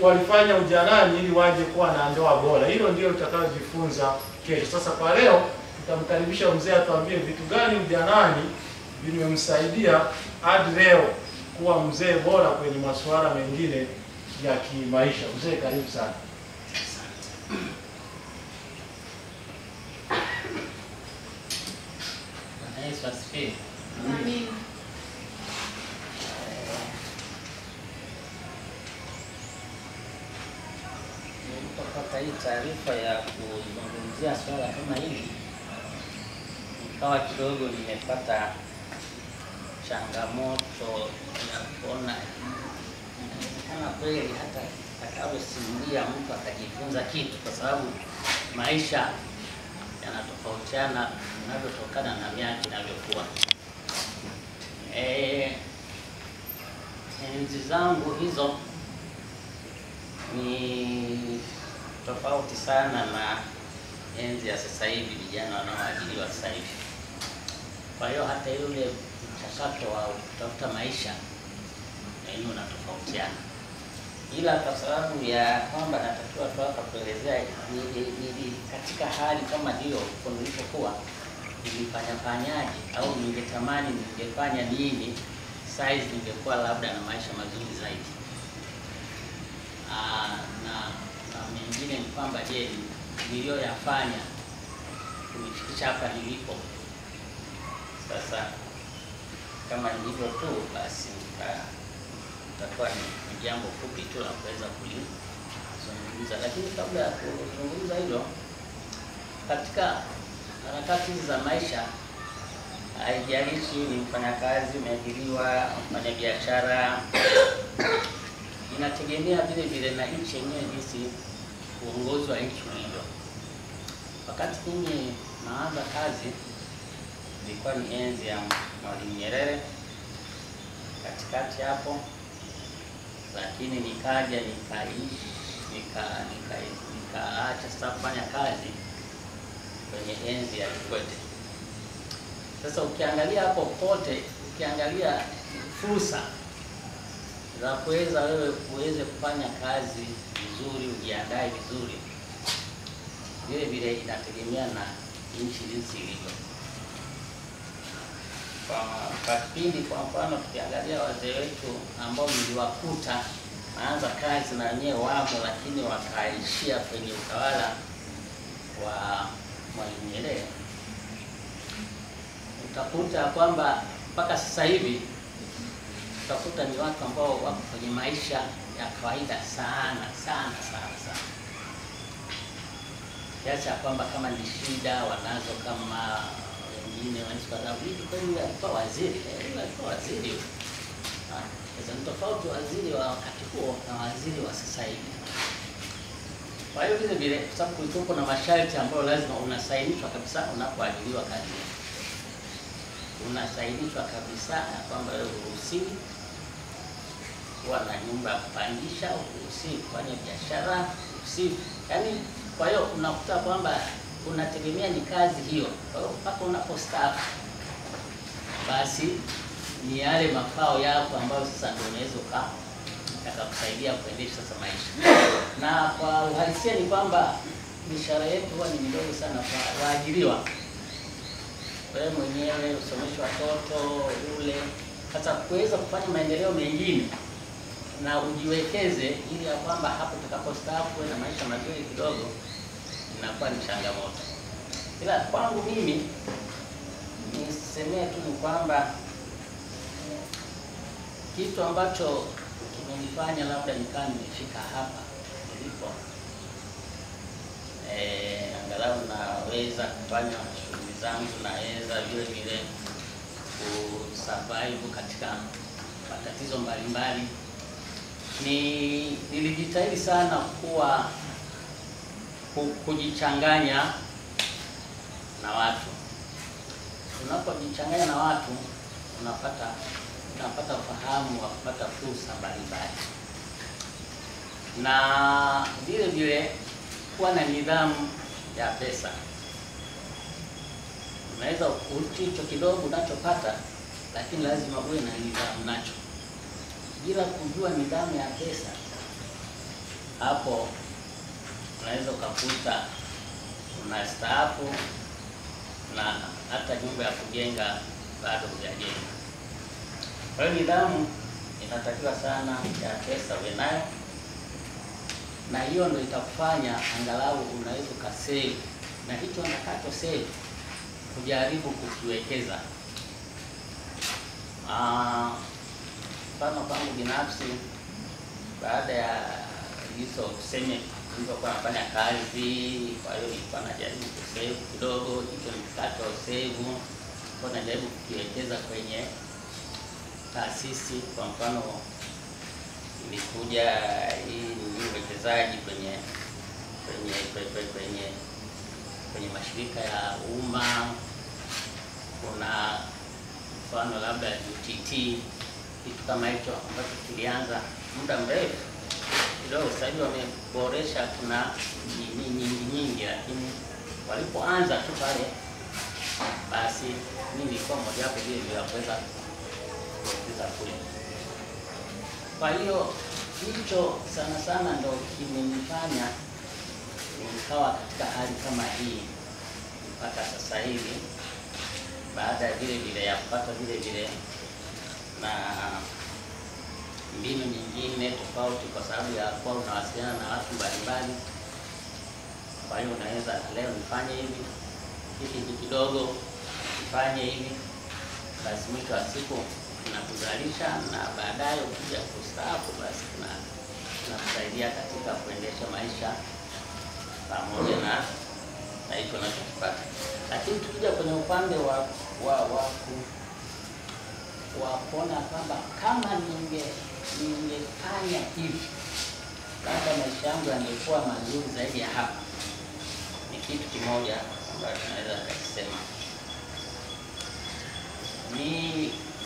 walifanya ujanani ili waje kuwa na ndoa bora. Hilo ndio tutakayojifunza kesho. Sasa kwa leo tutamkaribisha mzee atuambie vitu gani ujanani vimemsaidia hadi leo kuwa mzee bora kwenye masuala mengine ya kimaisha. Mzee, karibu sana. Bwana Yesu asifiwe. Amina. Nilipopata hii taarifa ya kuzungumzia swala kama hili, nikawa kidogo nimepata changamoto ya kuona kama kweli hata atakavyosimulia mtu akajifunza kitu, kwa sababu maisha yanatofautiana inavyotokana na miaka inavyokuwa. Enzi zangu hizo ni tofauti sana na enzi ya sasa hivi, vijana wanaoajiriwa sasa hivi. Kwa hiyo hata yule mchakato wa kutafuta maisha ni unatofautiana, ila kwa sababu ya kwamba natakiwa tu hapa kuelezea katika hali kama hiyo nilipokuwa nilifanyaje au ningetamani ningefanya nini size ningekuwa labda na maisha mazuri zaidi. Na mengine ni kwamba je, niliyoyafanya kunifikisha hapa nilipo sasa, kama nilivyo tu basi itakuwa ni jambo fupi tu la kuweza kulizungumza. Lakini kabla ya kuzungumza hilo, katika harakati hizi za maisha, haijalishi ni mfanyakazi, umeajiriwa, mfanya biashara, inategemea vile vile na nchi yenyewe jinsi uongozi wa nchi ulivyo. Wakati mimi naanza kazi ilikuwa ni enzi ya Mwalimu Nyerere katikati hapo, lakini nikaja nikaacha sasa kufanya kazi kwenye enzi ya Kikwete. Sasa ukiangalia hapo pote, ukiangalia fursa za kuweza wewe uweze kufanya kazi vizuri, ujiandae vizuri, vile vile inategemea na nchi jinsi ilivyo. Kwa kipindi, kwa mfano, tukiangalia wazee wetu ambao niliwakuta naanza kazi na wenyewe wamo, lakini wakaishia kwenye utawala wa Mwalimu Nyerere, utakuta kwamba mpaka sasa hivi utakuta ni watu ambao wako kwenye maisha ya kawaida sana sana sana sana, kiasi ya kwamba kama ni shida wanazo, kama wengine wanasema hivi kweli alikuwa waziri, alikuwa waziri. Sasa ni tofauti waziri wa wakati huo na waziri wa sasa hivi. Kwa hiyo vile vile, kwa sababu kulikuwa na masharti ambayo lazima unasainishwa kabisa unapoajiriwa kazi. Unasainishwa kabisa kwamba wewe uruhusiwi kuwa na nyumba ya kupangisha, uruhusiwi kufanya biashara, uruhusiwi. Yaani kwa hiyo unakuta kwamba unategemea ni kazi hiyo. Kwa hiyo mpaka unapostaafu basi ni yale mafao yako ambayo sasa ndio unaweza yakakusaidia kuendesha sasa maisha. Na kwa uhalisia ni kwamba mishahara yetu huwa ni midogo sana kwa waajiriwa. Wewe mwenyewe usomeshe watoto ule, hata kuweza kufanya maendeleo mengine na ujiwekeze ili ya kwamba hapo utakapostaafu na maisha mazuri kidogo, inakuwa ni changamoto. Ila kwangu mimi nisemee tu ni kwamba kitu ambacho kimenifanya labda nikaa nimefika hapa nilipo, angalau naweza kufanya shughuli zangu, naweza vile vile kusurvive katika matatizo mbalimbali. Nilijitahidi sana kujichanganya na watu. Unapojichanganya na watu unapata ufahamu wa kupata fursa mbalimbali, na vile vile kuwa na nidhamu ya pesa. Unaweza hicho kidogo unachopata, lakini lazima uwe na nidhamu nacho. Bila kujua nidhamu ya pesa, hapo unaweza ukakuta unastaafu na hata nyumba ya kujenga bado hujajenga. Kwa hiyo nidhamu inatakiwa sana ya pesa uwe nayo, na hiyo ndio itakufanya angalau unaweza ukasave, na hicho unakacho save kujaribu kukiwekeza. Mfano kwangu binafsi, baada ya hizo tuseme nilipokuwa nafanya kazi, kwa hiyo nilikuwa najaribu kusave kidogo, hicho nikato save, kwa najaribu kukiwekeza kwenye taasisi. Kwa mfano nilikuja hii uwekezaji kwenye mashirika ya umma. Kuna mfano labda UTT, kitu kama hicho ambacho kilianza muda mrefu kidogo. Sasa hivi wameboresha, kuna nyingi, lakini Walipoanza tu pale, basi mimi nilikuwa mmoja wapo vile vile kuweza kuongeza kule. Kwa hiyo hicho sana sana ndo kimenifanya nikawa katika hali kama hii mpaka sasa hivi, baada ya vile vile ya kupata vile vile na mbinu nyingine tofauti, kwa sababu ya kuwa unawasiliana na watu mbalimbali. Kwa hiyo unaweza leo nifanye hivi, hiki kidogo nifanye hivi, basi mwisho wa siku tunakuzalisha, na baadaye ukija kustaafu basi tunakusaidia katika kuendesha maisha pamoja na hicho unachokipata. Lakini tukija kwenye upande wa kuona kwamba kama ningefanya hivi, labda maisha yangu yangekuwa mazuri zaidi ya hapa, ni kitu kimoja ambacho tunaweza kusema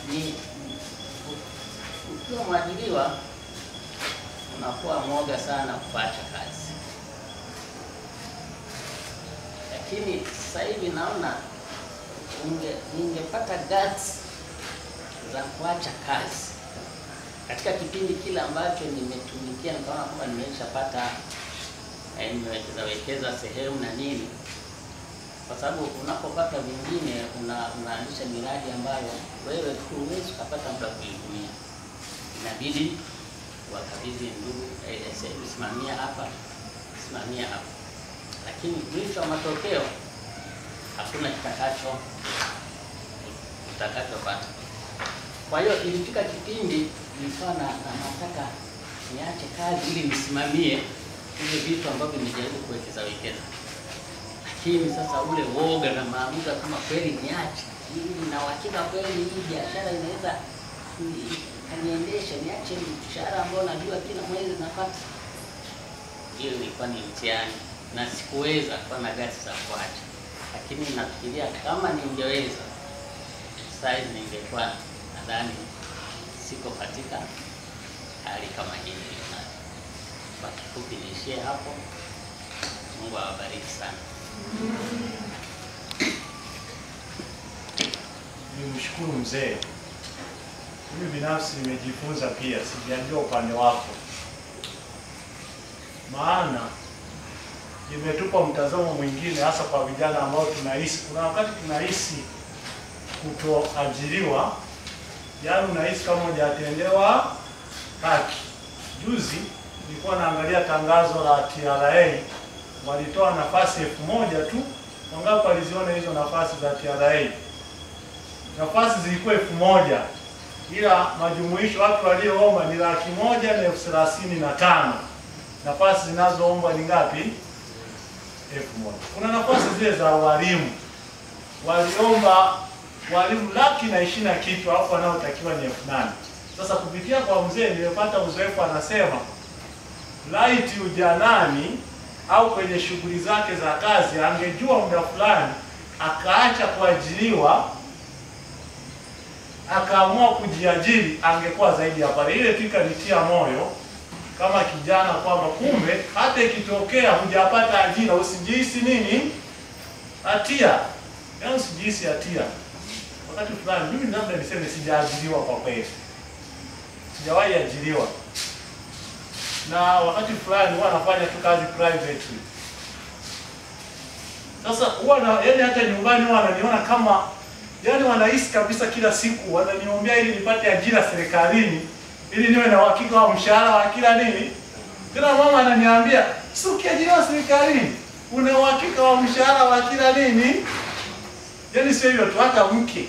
ni ukiwa mwajiriwa unakuwa mwoga sana kuacha kazi, lakini sasa hivi naona ningepata guts za kuacha kazi katika kipindi kile ambacho nimetumikia, nikaona kwamba nimeshapata nimewekeza sehemu na nini, kwa sababu unapopata vingine unaanzisha miradi ambayo wewe tu huwezi kupata muda kuihudumia, inabidi wakabidhi ndugu, simamia hapa, simamia hapa, lakini mwisho wa matokeo hakuna kitakachopata. Kwa hiyo ilifika kipindi nilikuwa nataka niache kazi ili nisimamie vile vitu ambavyo nimejaribu kuwekeza. Lakini sasa ule woga na maamuzi kama kweli niache ili na uhakika kweli hii biashara inaweza kaniendesha, niache mshahara ambao najua kila mwezi napata, hiyo ilikuwa ni mtihani na sikuweza kwa na gati za kuacha. Lakini nafikiria kama ningeweza sasa ningekuwa nadhani siko katika hali kama hii. Kwa kifupi niishie hapo. Mungu awabariki sana. Nimshukuru mzee. Mimi binafsi nimejifunza pia, sijajua upande wako, maana imetupa mtazamo mwingine, hasa kwa vijana ambao tunahisi, kuna wakati tunahisi kutoajiriwa, yaani unahisi kama hujatendewa haki. Juzi nilikuwa naangalia tangazo la TRA, walitoa nafasi 1000 tu. Wangapi waliziona hizo nafasi za TRA? Nafasi zilikuwa 1000, ila majumuisho watu walioomba ni 135,000. Nafasi zinazoombwa ni ngapi? 1000. Kuna nafasi zile za walimu, waliomba walimu 120,000 kitu, hapo wanaotakiwa ni 8,000. Sasa kupitia kwa mzee nimepata uzoefu, anasema laiti ujanani au kwenye shughuli zake za kazi angejua muda fulani akaacha kuajiriwa akaamua kujiajiri, angekuwa zaidi ya pale. Ile tu ikanitia moyo kama kijana kwamba kumbe hata ikitokea hujapata ajira usijihisi nini hatia. Yaani usijihisi hatia. Wakati fulani mimi labda niseme sijaajiriwa, kwa kweli sijawahi ajiriwa, na wakati fulani huwa nafanya tu kazi privately. Sasa huwa yaani hata nyumbani huwa wananiona kama, yaani wanahisi kabisa kila siku wananiombea ili nipate ajira serikalini, ili niwe na uhakika wa mshahara wa kila nini. Kila mama ananiambia, "Si ukiajiriwa serikalini una uhakika wa mshahara wa kila nini?" Yaani sio hivyo tu, hata mke,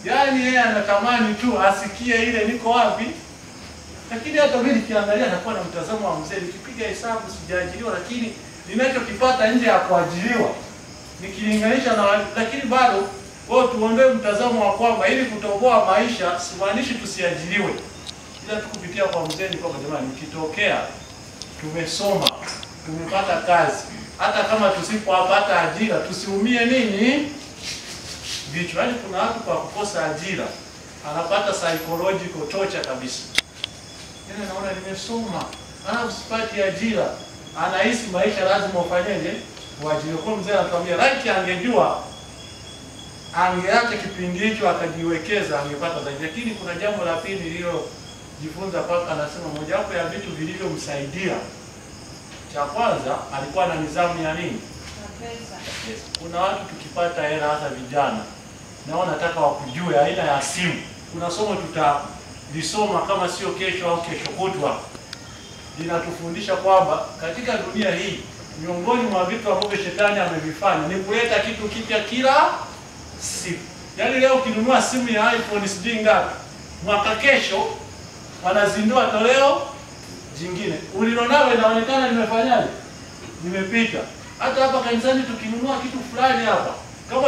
yaani yeye anatamani tu asikie ile niko wapi. Lakini hata mimi nikiangalia nakuwa na mtazamo wa mzee, nikipiga hesabu sijaajiriwa, lakini ninachokipata nje ya kuajiriwa nikilinganisha na, lakini bado wao tuondoe mtazamo wa kwamba ili kutoboa maisha simaanishi tusiajiriwe. Ila tukupitia kwa mzee ni kwamba jamani, nikitokea tumesoma, tumepata kazi, hata kama tusipopata ajira tusiumie nini vichwa. Yaani kuna watu kwa kukosa ajira anapata psychological torture kabisa. Yaani naona nimesoma, alafu sipati ajira, anahisi maisha lazima ufanyeje, kwa ajili kwa mzee anatuambia laiti angejua angeacha kipindi hicho akajiwekeza angepata zaidi. Lakini kuna jambo la pili lililojifunza paka, anasema mojawapo ya vitu vilivyomsaidia, cha kwanza alikuwa na nidhamu ya nini? Yes. Kuna watu tukipata hela, hasa vijana, nao nataka wakujue aina ya simu. Kuna somo tutalisoma kama sio kesho au kesho kutwa, linatufundisha kwamba katika dunia hii miongoni mwa vitu ambavyo shetani amevifanya ni kuleta kitu kipya kila siku. Yaani leo ukinunua simu ya iPhone sijui ngapi, mwaka kesho wanazindua toleo jingine. Ulilonalo inaonekana limefanyaje? Limepita. Hata hapa kanisani tukinunua kitu fulani hapa, kama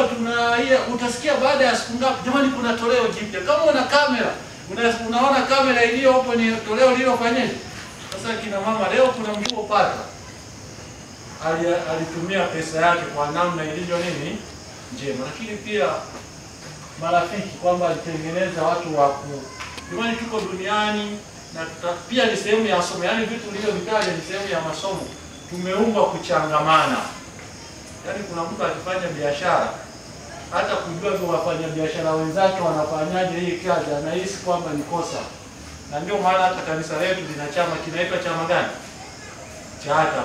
utasikia baada ya siku ngapi, jamani kuna toleo jipya. Kama una kamera, unaona kamera iliyo hapo ni toleo lililofanyaje? Sasa kina mama, leo kuna mtu upata alitumia pesa yake kwa namna ilivyo nini njema. Lakini pia marafiki, kwamba alitengeneza watu wa jamani tuko duniani na pia ni sehemu ya masomo. Yaani vitu vitaja ni sehemu ya masomo. Tumeumbwa kuchangamana. Yaani kuna mtu akifanya biashara, hata kujua kwa wafanya biashara wenzake wanafanyaje hii kazi, anahisi kwamba ni kosa. Na ndio maana hata kanisa letu lina chama kinaitwa chama gani? Chata.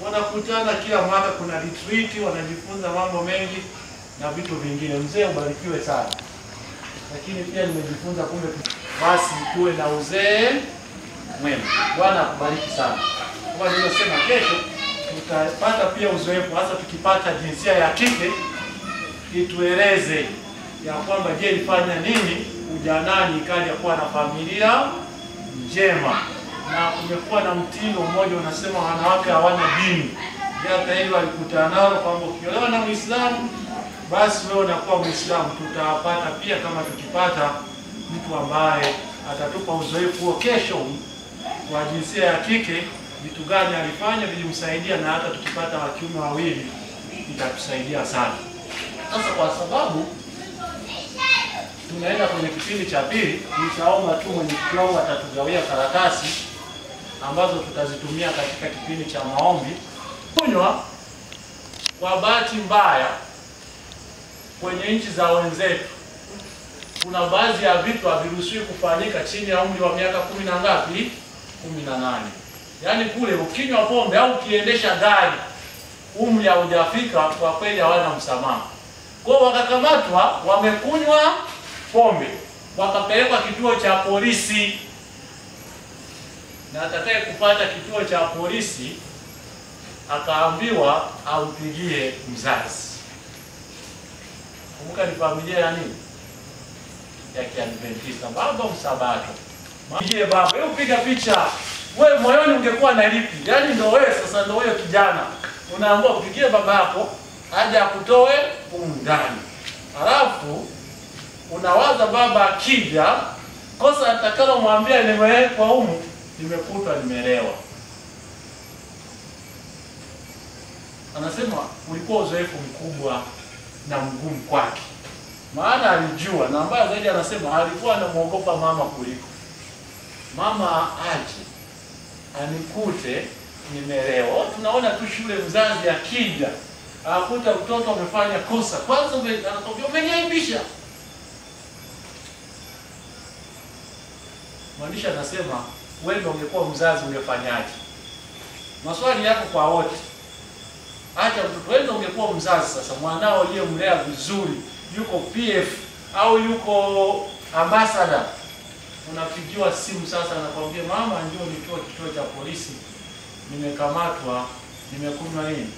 Wanakutana kila mwaka, kuna retreat, wanajifunza mambo mengi na vitu vingine. Mzee ubarikiwe sana. Lakini pia nimejifunza kumbe basi tuwe na uzee mwema. Bwana akubariki sana. Kwa hiyo nimesema kesho tutapata pia uzoefu, hasa tukipata jinsia ya kike itueleze ya kwamba je, ilifanya nini ujanani ikaja kuwa na familia njema. Na kumekuwa na mtindo mmoja unasema wanawake hawana dini. Hata hilo walikutana nalo kwamba ukiolewa na Muislamu basi wewe unakuwa Muislamu. Tutapata pia kama tukipata mtu ambaye atatupa uzoefu huo kesho wa jinsia ya kike, vitu gani alifanya vilimsaidia, na hata tukipata wa kiume wawili itatusaidia sana. Sasa kwa sababu tunaenda kwenye kipindi cha pili, nitaomba tu mwenyekiti wangu atatugawia karatasi ambazo tutazitumia katika kipindi cha maombi. Kunywa kwa bahati mbaya kwenye nchi za wenzetu kuna baadhi ya vitu haviruhusiwi kufanyika chini ya umri wa miaka 10 na ngapi? 18. Yaani kule ukinywa pombe au ukiendesha gari umri haujafika, kwa kweli hawana msamaha. Kwa hiyo wakakamatwa wamekunywa pombe, wakapelekwa kituo cha polisi, na atakaye kupata kituo cha polisi akaambiwa ampigie mzazi. Kumbuka ni familia ya nini? Ya Kiadventista. Baba msabato. Mpigie baba. Wewe upiga picha. Wewe moyoni ungekuwa na lipi? Yaani ndio wewe sasa, ndio wewe kijana. Unaambiwa upigie baba yako aje akutoe ndani. Halafu unawaza baba akija, kosa atakalo mwambia nimewekwa humu, nimekutwa nimelewa. Anasema ulikuwa uzoefu mkubwa na mgumu kwake. Maana alijua, na mbaya zaidi anasema alikuwa anamuogopa mama kuliko. Mama aje anikute nimelewa. Tunaona tu shule, mzazi akija akuta mtoto amefanya kosa, kwanza anakwambia umeniaibisha. Mwandishi anasema wewe ndio ungekuwa mzazi ungefanyaje? Maswali yako kwa wote. Acha mtoto, wewe ndio ungekuwa mzazi sasa, mwanao aliyemlea vizuri yuko PF au yuko ambassador, unapigiwa simu sasa, anakuambia mama njoo nitoe kituo cha polisi, nimekamatwa, nimekunywa nini.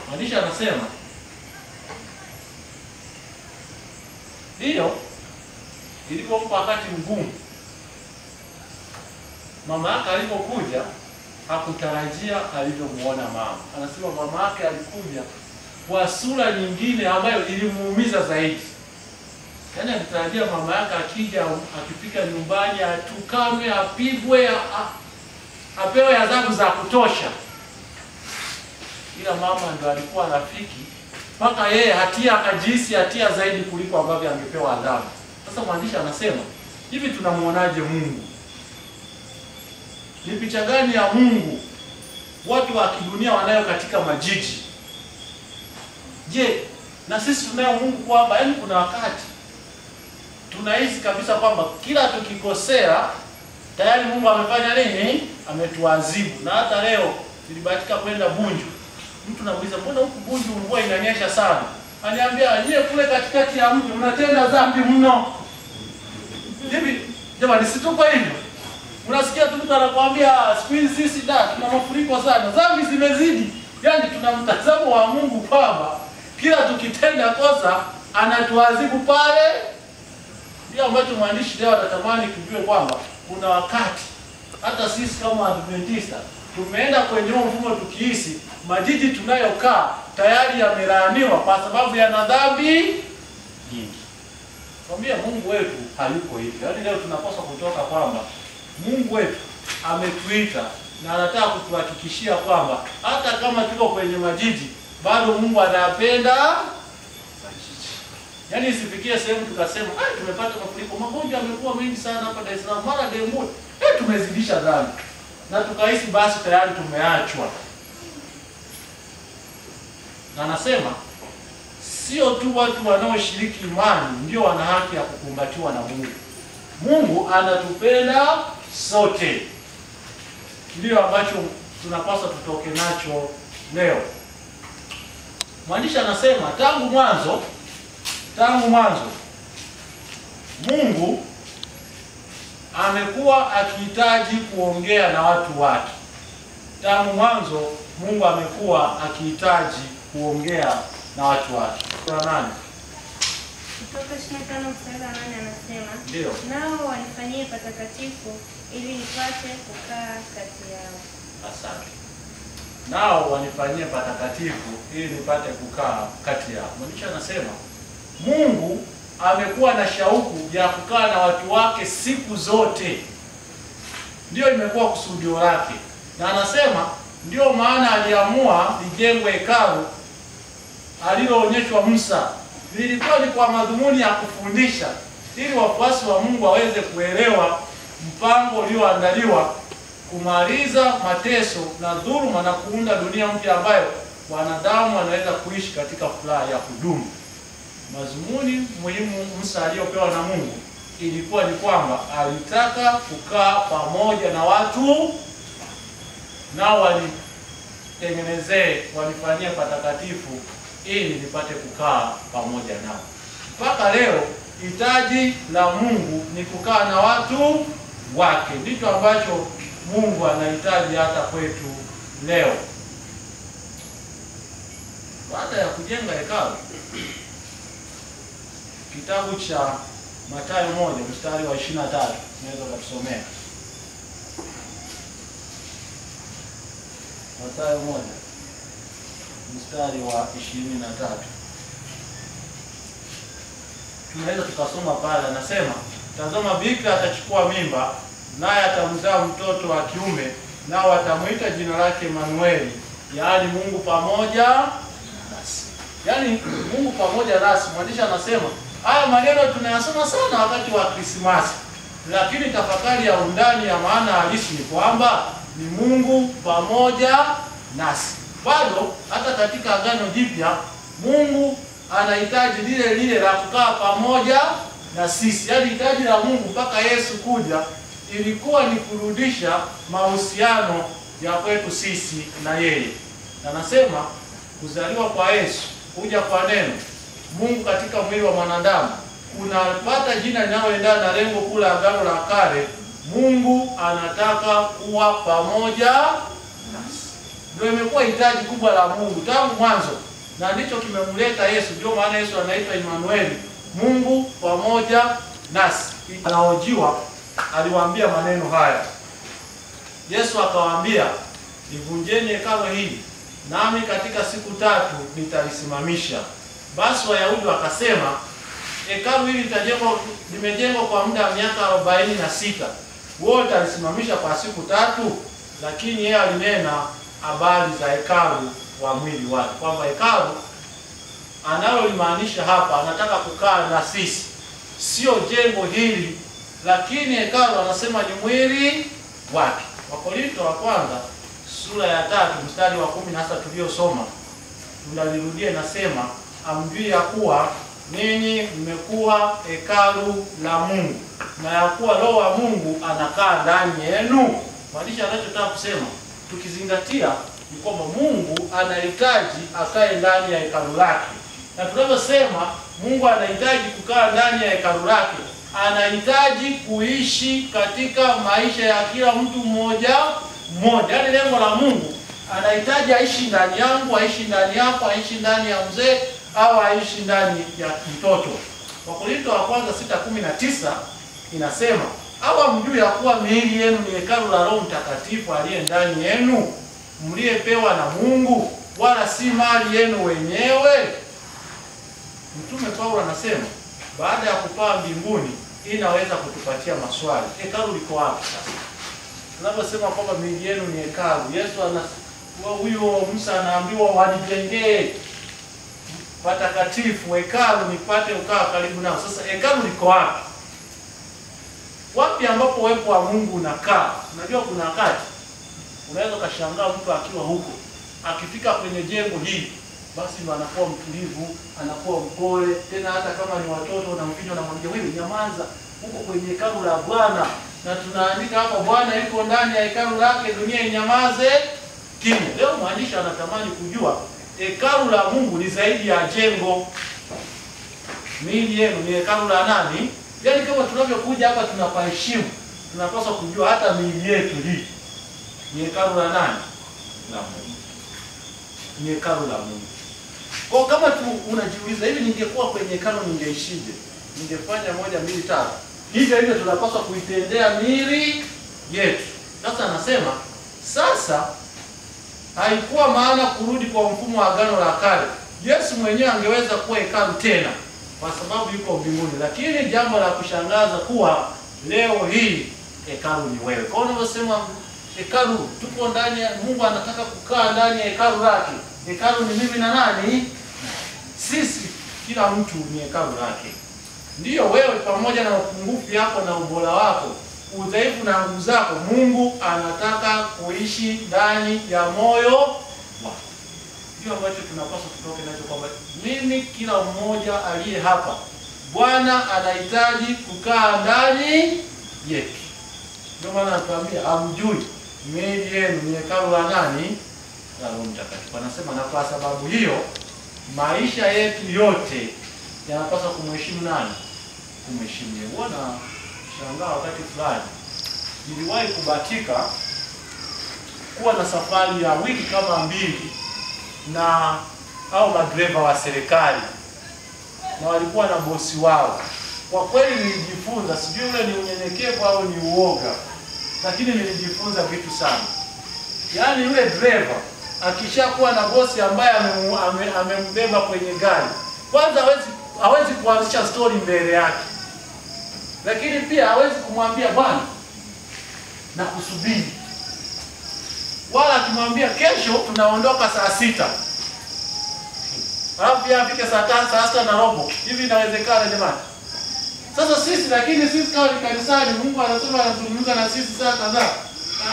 Mwandishi anasema hiyo ilipompa wakati mgumu. Mama yake alipokuja hakutarajia alivyomuona mama. Anasema mama yake alikuja kwa sura nyingine ambayo ilimuumiza zaidi. Yaani alitarajia mama yake akija akifika nyumbani atukame, apigwe, apewe adhabu za kutosha. Ila mama ndo alikuwa rafiki, mpaka yeye akajihisi hatia zaidi kuliko ambavyo angepewa adhabu. Sasa mwandishi anasema hivi, tunamuonaje Mungu? Ni picha gani ya Mungu watu wa kidunia wanayo katika majiji. Je, na sisi tunayo Mungu kwamba yaani kuna wakati tunahisi kabisa kwamba kila tukikosea tayari Mungu amefanya nini? Ametuadhibu. Na hata leo nilibahatika kwenda Bunju. Mtu namuuliza, mbona huku Bunju mvua inanyesha sana? Aniambia, nyie kule katikati ya mji mnatenda dhambi mno. Hivi jamani, si tuko hivyo? Unasikia tu mtu anakuambia siku hizi sisi tuna mafuriko sana, dhambi zimezidi. Yaani tuna mtazamo wa Mungu kwamba kila tukitenda kosa anatuadhibu pale. Ndio ambacho mwandishi leo anatamani tujue kwamba kuna wakati hata sisi kama Adventista tumeenda kwenye huo mfumo tukihisi majiji tunayokaa tayari yamelaaniwa kwa sababu yana dhambi nyingi. Kwambia Mungu wetu hayuko hivyo. Yaani leo tunapaswa kutoka kwamba Mungu wetu ametuita na anataka kutuhakikishia kwamba hata kama tuko kwenye majiji bado Mungu anapenda majiji. Yaani isifikie sehemu tukasema, tumepata mafuriko, magonjwa yamekuwa mengi sana hapa Dar es Salaam, mara dengue, tumezidisha dhambi. Na tukahisi basi tayari tumeachwa. Na anasema sio tu watu wanaoshiriki imani ndio wana haki ya kukumbatiwa na Mungu. Mungu anatupenda sote. Ndio ambacho tunapaswa tutoke nacho leo. Mwandishi anasema tangu mwanzo Mungu amekuwa akihitaji kuongea na watu wake. Tangu mwanzo Mungu amekuwa akihitaji kuongea na watu wake. Kwa nani? Kutoka 25 mstari wa 8 anasema, ndio, nao wanifanyie patakatifu ili nipate kukaa kati yao. Asante. Nao wanifanyie patakatifu ili nipate kukaa kati yao. Mwandishi anasema Mungu amekuwa na shauku ya kukaa na watu wake siku zote. Ndio imekuwa kusudio lake. Na anasema ndio maana aliamua lijengwe hekalu aliloonyeshwa Musa. Lilikuwa ni kwa madhumuni ya kufundisha ili wafuasi wa Mungu waweze kuelewa mpango ulioandaliwa kumaliza mateso na dhuluma na kuunda dunia mpya ambayo wanadamu wanaweza kuishi katika furaha ya kudumu. Madhumuni muhimu Musa aliyopewa na Mungu ilikuwa ni kwamba alitaka kukaa pamoja na watu, nao walitengenezee, walifanyia patakatifu ili nipate kukaa pamoja nao. Mpaka leo hitaji la Mungu ni kukaa na watu wake. Ndicho ambacho Mungu anahitaji hata kwetu leo. Baada ya kujenga hekalu, kitabu cha Mathayo 1 mstari wa 23 naweza kusomea. Mathayo 1 mstari wa 23. Tunaweza tukasoma pale, anasema, tazama bikira atachukua mimba, naye atamzaa mtoto wa kiume, nao atamuita jina lake Emanueli, yaani Mungu pamoja nasi. Yaani Mungu pamoja nasi. Mwandishi anasema haya maneno tunayasoma sana wakati wa Krismasi, lakini tafakari ya undani ya maana halisi ni kwamba ni Mungu pamoja nasi. Bado hata katika Agano Jipya Mungu anahitaji lile la kukaa pamoja na sisi. Yaani hitaji la Mungu mpaka Yesu kuja ilikuwa ni kurudisha mahusiano ya kwetu sisi na yeye. Na nasema kuzaliwa kwa Yesu, kuja kwa neno Mungu katika mwili wa mwanadamu kunapata jina linaloendana na lengo kuu la Agano la Kale. Mungu anataka kuwa pamoja nasi. Ndio imekuwa hitaji kubwa la Mungu tangu mwanzo, na ndicho kimemleta Yesu. Ndio maana Yesu anaitwa Emanueli, Mungu pamoja nasi. Anaojiwa aliwaambia maneno haya. Yesu akawaambia, "Nivunjeni hekalu hili, nami katika siku 3 nitalisimamisha." Basi Wayahudi wakasema, hekalu hili limejengwa kwa muda wa miaka 46. Wewe utalisimamisha kwa siku 3? Lakini yeye alinena habari za hekalu wa mwili wake, kwamba hekalu analolimaanisha hapa anataka kukaa na sisi, sio jengo hili, lakini hekalu anasema ni mwili wake. Wakorintho wa kwanza sura ya 3 mstari wa 10 hasa tuliosoma, tunalirudia, inasema amjui ya kuwa ninyi mmekuwa hekalu la Mungu na ya kuwa Roho wa Mungu anakaa ndani yenu. Mwandishi anachotaka kusema, tukizingatia ni kwamba Mungu anahitaji akae ndani ya hekalu lake, na tunaposema Mungu anahitaji kukaa ndani ya hekalu lake, anahitaji kuishi katika maisha ya kila mtu mmoja mmoja. Yaani lengo la Mungu, anahitaji aishi ndani yangu, aishi ndani yako, aishi ndani ya mzee au aishi ndani ya mtoto. Wakorintho wa kwanza 6:19 inasema, au hamjui ya kuwa miili yenu ni hekalu la Roho Mtakatifu aliye ndani yenu, mliyepewa na Mungu, wala si mali yenu wenyewe? Mtume Paulo anasema baada ya kupaa mbinguni inaweza kutupatia maswali, hekalu liko wapi sasa? Tunaposema kwamba miili yenu ni hekalu, Yesu huyo Musa anaambiwa wanijengee patakatifu, hekalu nipate ukaa karibu nao. Sasa hekalu liko wapi? Wapi ambapo uwepo wa Mungu unakaa? Unajua kuna wakati unaweza kashangaa mtu akiwa huko, akifika kwenye jengo hili basi anakuwa mtulivu, anakuwa mpole, tena hata kama ni watoto na mvinyo na mwambia wewe nyamaza, huko kwenye hekalu la Bwana, na tunaandika hapa Bwana yuko ndani ya hekalu lake, dunia inyamaze kimya. Leo mwandishi anatamani kujua hekalu la Mungu ni zaidi ya jengo. Miili yenu ni hekalu la nani? Yaani kama tunavyokuja hapa tunapaheshimu, tunapaswa kujua hata miili yetu hii ni hekalu la nani? La Mungu. Ni hekalu la Mungu. Kwa kama tu unajiuliza, hivi ningekuwa kwenye hekalu ningeishije? Ningefanya 1 2 3. Hivyo tunapaswa kuitendea miili yetu. Sasa anasema sasa haikuwa maana kurudi kwa mfumo wa agano la kale. Yesu mwenyewe angeweza kuwa hekalu tena kwa sababu yuko mbinguni, lakini jambo la kushangaza kuwa leo hii hekalu ni wewe. Kwa hiyo unasema hekalu, tuko ndani ya Mungu, anataka kukaa ndani ya hekalu lake. Hekalu ni mimi na nani? Sisi, kila mtu ni hekalu lake. Ndiyo wewe pamoja na upungufu yako na ubora wako, udhaifu na nguvu zako, Mungu anataka kuishi ndani ya moyo wako. Ndio ambacho tunapaswa tutoke nacho, kwamba mimi, kila mmoja aliye hapa, Bwana anahitaji kukaa ndani yetu. Ndio maana anatuambia hamjui miili yenu ni hekalu la nani? La Roho Mtakatifu. Anasema na kwa sababu hiyo maisha yetu yote yanapaswa kumheshimu nani? Kumheshimu yeye. Huwa na shangaa wakati fulani niliwahi kubahatika kuwa na safari ya wiki kama 2 na au madereva wa serikali, na walikuwa na bosi wao. Kwa kweli nilijifunza, sijui ule ni unyenyekevu au ni uoga, lakini nilijifunza vitu sana. Yaani yule dereva akishakuwa na bosi ambaye amembeba kwenye gari, kwanza hawezi kuanzisha story mbele yake, lakini pia hawezi kumwambia bwana na kusubiri, wala akimwambia kesho tunaondoka saa 6, alafu pia afike saa 5, saa 6 na robo. Hivi inawezekana jamani? Sasa sisi kama ni kanisani, Mungu anasema anazungumza na sisi saa kadhaa.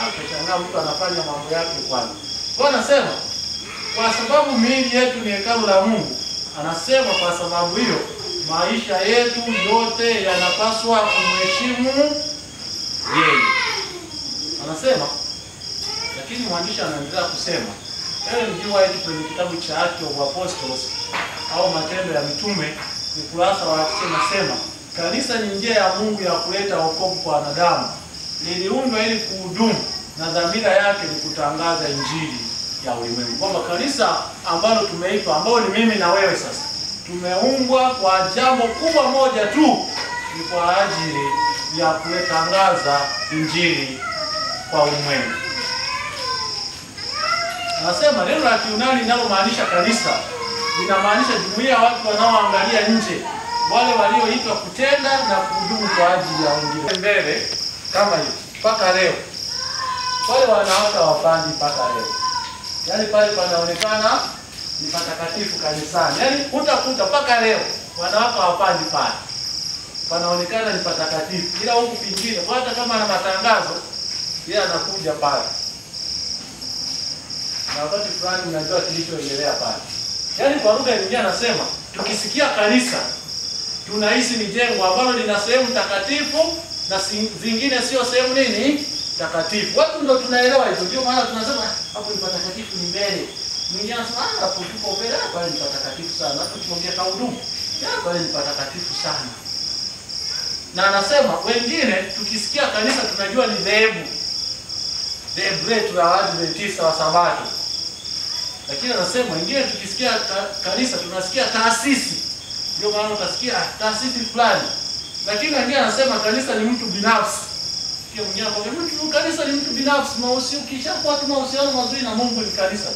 Ukishangaa mtu anafanya mambo yake kwanza. Kwa anasema kwa sababu miili yetu ni hekalu la Mungu, anasema kwa sababu hiyo maisha yetu yote yanapaswa kumheshimu yeye. Anasema, lakini mwandishi anaendelea kusema, Ellen G. White kwenye kitabu cha Acts of Apostles au Matendo ya Mitume ukurasa wa 9 nasema, kanisa ni njia ya Mungu ya kuleta wokovu kwa wanadamu. Liliundwa ili kuhudumu na dhamira yake ni kutangaza injili ya ulimwengu. Kwamba kanisa ambalo tumeitwa, ambao ni mimi na wewe sasa, tumeumbwa kwa jambo kubwa moja tu, ni kwa ajili ya kutangaza injili kwa ulimwengu. Anasema neno la Kiyunani linalomaanisha kanisa linamaanisha jumuiya ya watu wanaoangalia nje, wale walioitwa kutenda na kuhudumu kwa ajili ya wengine. Mbele kama hiyo mpaka leo wale wanawake wapandi mpaka leo, yaani pale panaonekana ni patakatifu kanisani, yaani utakuta mpaka leo wanawake wapandi pale panaonekana ni patakatifu, ila huku pingine hata kama ana matangazo yeye anakuja pale. na wakati fulani unajua kilichoendelea pale. Yaani kwa lugha nyingine anasema tukisikia kanisa tunahisi ni jengo ambalo lina sehemu takatifu na zingine sio sehemu nini takatifu. Watu ndio tunaelewa hizo, ndio maana tunasema hapo ni patakatifu ni mbele. Mwingine anasema hapo tuko mbele, pale ni patakatifu sana. Hata tukiongea kwa huduma, pale ni patakatifu sana. Na anasema wengine tukisikia kanisa tunajua ni dhehebu letu la Waadventista wa Sabato. Lakini anasema wengine tukisikia kanisa tunasikia taasisi. Ndio maana utasikia taasisi fulani. Lakini wengine anasema kanisa ni mtu binafsi. Kia mwingine anakuambia kanisa ni mtu binafsi, ukishakuwa tu mahusiano mazuri na Mungu ni kanisa.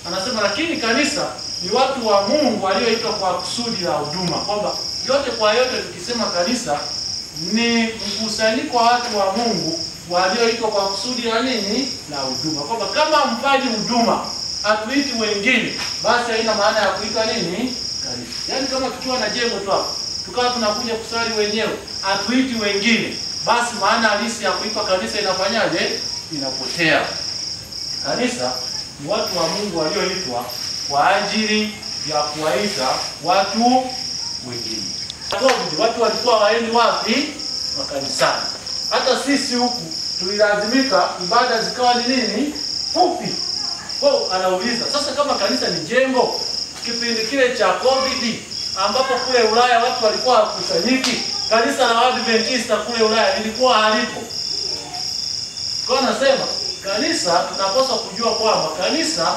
Anasema lakini kanisa ni watu wa Mungu walioitwa kwa kusudi la huduma. Kwamba yote kwa yote tukisema kanisa ni mkusanyiko wa watu wa Mungu walioitwa kwa kusudi la nini? La huduma. Kwamba kama mfanye huduma atuiti wengine, basi haina maana ya kuitwa nini? Kanisa. Yaani kama tukiwa na jengo tu hapo, tukawa tunakuja kusali wenyewe, atuiti wengine, basi maana halisi ya kuitwa kanisa inafanyaje? Inapotea. Kanisa ni watu wa Mungu walioitwa kwa ajili ya kuwaita watu wengine. Watu walikuwa waendi wapi? Makanisani. Hata sisi huku tulilazimika ibada zikawa ni nini? Fupi. Kwa anauliza, sasa kama kanisa ni jengo, kipindi kile cha COVID ambapo kule Ulaya watu walikuwa hawakusanyiki, kanisa la Waadventista kule Ulaya lilikuwa halipo. Kwa anasema kanisa tunapaswa kujua kwamba kanisa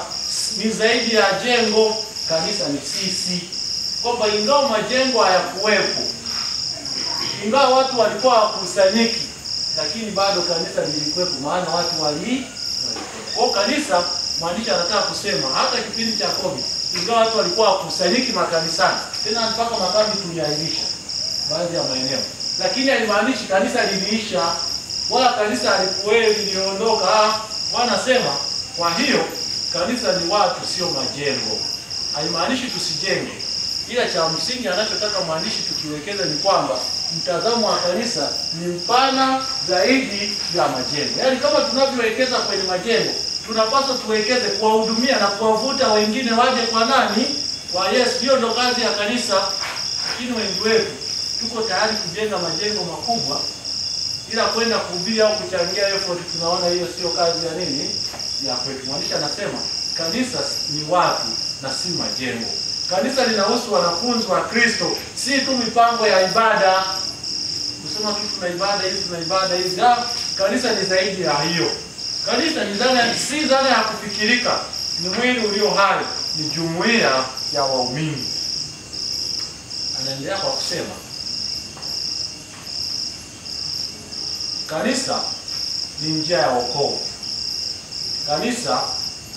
ni zaidi ya jengo, kanisa ni sisi. Kwamba ingawa majengo hayakuwepo, ingawa watu walikuwa hawakusanyiki, lakini bado kanisa lilikuwepo, maana watu walikuwepo. Kwa kanisa maandishi anataka kusema hata kipindi cha COVID, ingawa watu walikuwa hawakusanyiki makanisani, tena mpaka makambi tuliahirisha baadhi ya maeneo, lakini haimaanishi kanisa liliisha wala kanisa halikuwepo liliondoka. Wanasema kwa hiyo kanisa ni watu, sio majengo. Haimaanishi tusijenge, ila cha msingi anachotaka mwandishi tukiwekeza ni kwamba mtazamo wa kanisa ni mpana zaidi ya majengo. Yaani kama tunavyowekeza kwenye majengo, tunapaswa tuwekeze kuwahudumia na kuwavuta wengine waje kwa nani? Kwa Yesu. Hiyo ndo kazi ya kanisa. Lakini wengi wetu tuko tayari kujenga majengo makubwa, ila kwenda kuhubiri au kuchangia effort, tunaona hiyo sio kazi ya nini? Ya kwetu. Mwandishi anasema kanisa ni watu na si majengo. Kanisa linahusu wanafunzi wa Kristo, si tu mipango ya ibada. Kusema tu tuna ibada hizi, tuna ibada hizi. Kanisa ni zaidi ya hiyo. Kanisa ni si dhana ya kufikirika, ni mwili ulio hai, ni jumuiya ya waumini. Anaendelea kwa kusema kanisa ni njia ya wokovu. Kanisa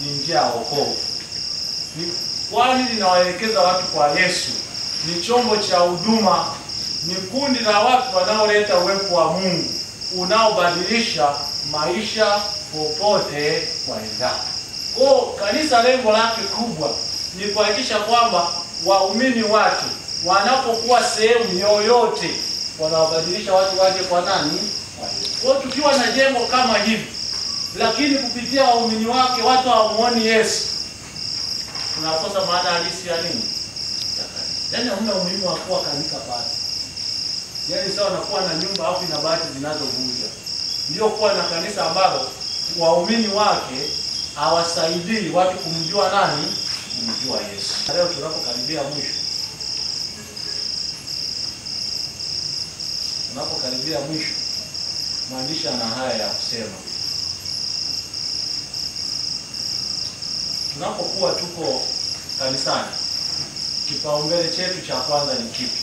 ni njia ya wokovu. Kwani linawaelekeza watu kwa Yesu. Ni chombo cha huduma, ni kundi la watu wanaoleta uwepo wa Mungu unaobadilisha maisha popote waendapo. Kwa kanisa lengo lake kubwa ni kuhakikisha kwamba waumini wake wanapokuwa sehemu yoyote wanawabadilisha watu waje kwa nani? Kwa tukiwa na jengo kama hivi, lakini kupitia waumini wake watu hawamuoni Yesu, tunakosa maana halisi ya nini? Yaani hamna umuhimu wa kuwa kanisa pale. Yaani sawa na kuwa na nyumba au ina bati zinazovuja. Ndio kuwa na kanisa ambalo waumini wake hawasaidii watu kumjua nani? Kumjua Yesu. Leo tunapokaribia mwisho. Tunapokaribia mwisho, mwandishi ana haya ya kusema. Tunapokuwa tuko kanisani, kipaumbele chetu cha kwanza ni kipi?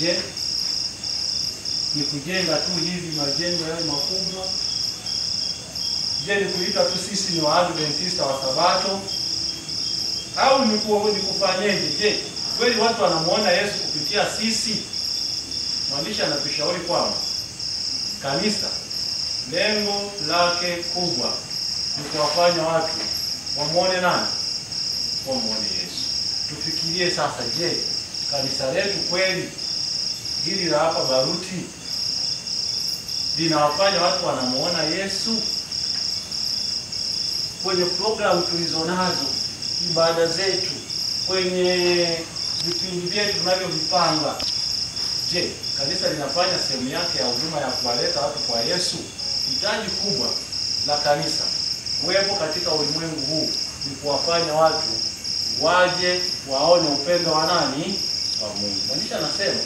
Je, ni kujenga tu hivi majengo yale makubwa? Je, ni kuita tu sisi ni Waadventista wa Sabato? Au ni kufanyeje? Je, kweli watu wanamuona Yesu kupitia sisi? Mwandishi anatushauri kwamba kanisa lengo lake kubwa ni kuwafanya watu wamuone nani? Wamuone Yesu. Tufikirie sasa, je, kanisa letu kweli hili la hapa Baruti linawafanya watu wanamuona Yesu? kwenye programu tulizonazo, ibada zetu, kwenye vipindi vyetu tunavyovipanga, je, kanisa linafanya sehemu yake ya huduma ya kuwaleta watu kwa Yesu? Hitaji kubwa la kanisa kuwepo katika ulimwengu huu ni kuwafanya watu waje waone upendo wa nani? Wa Mungu. Mwandishi anasema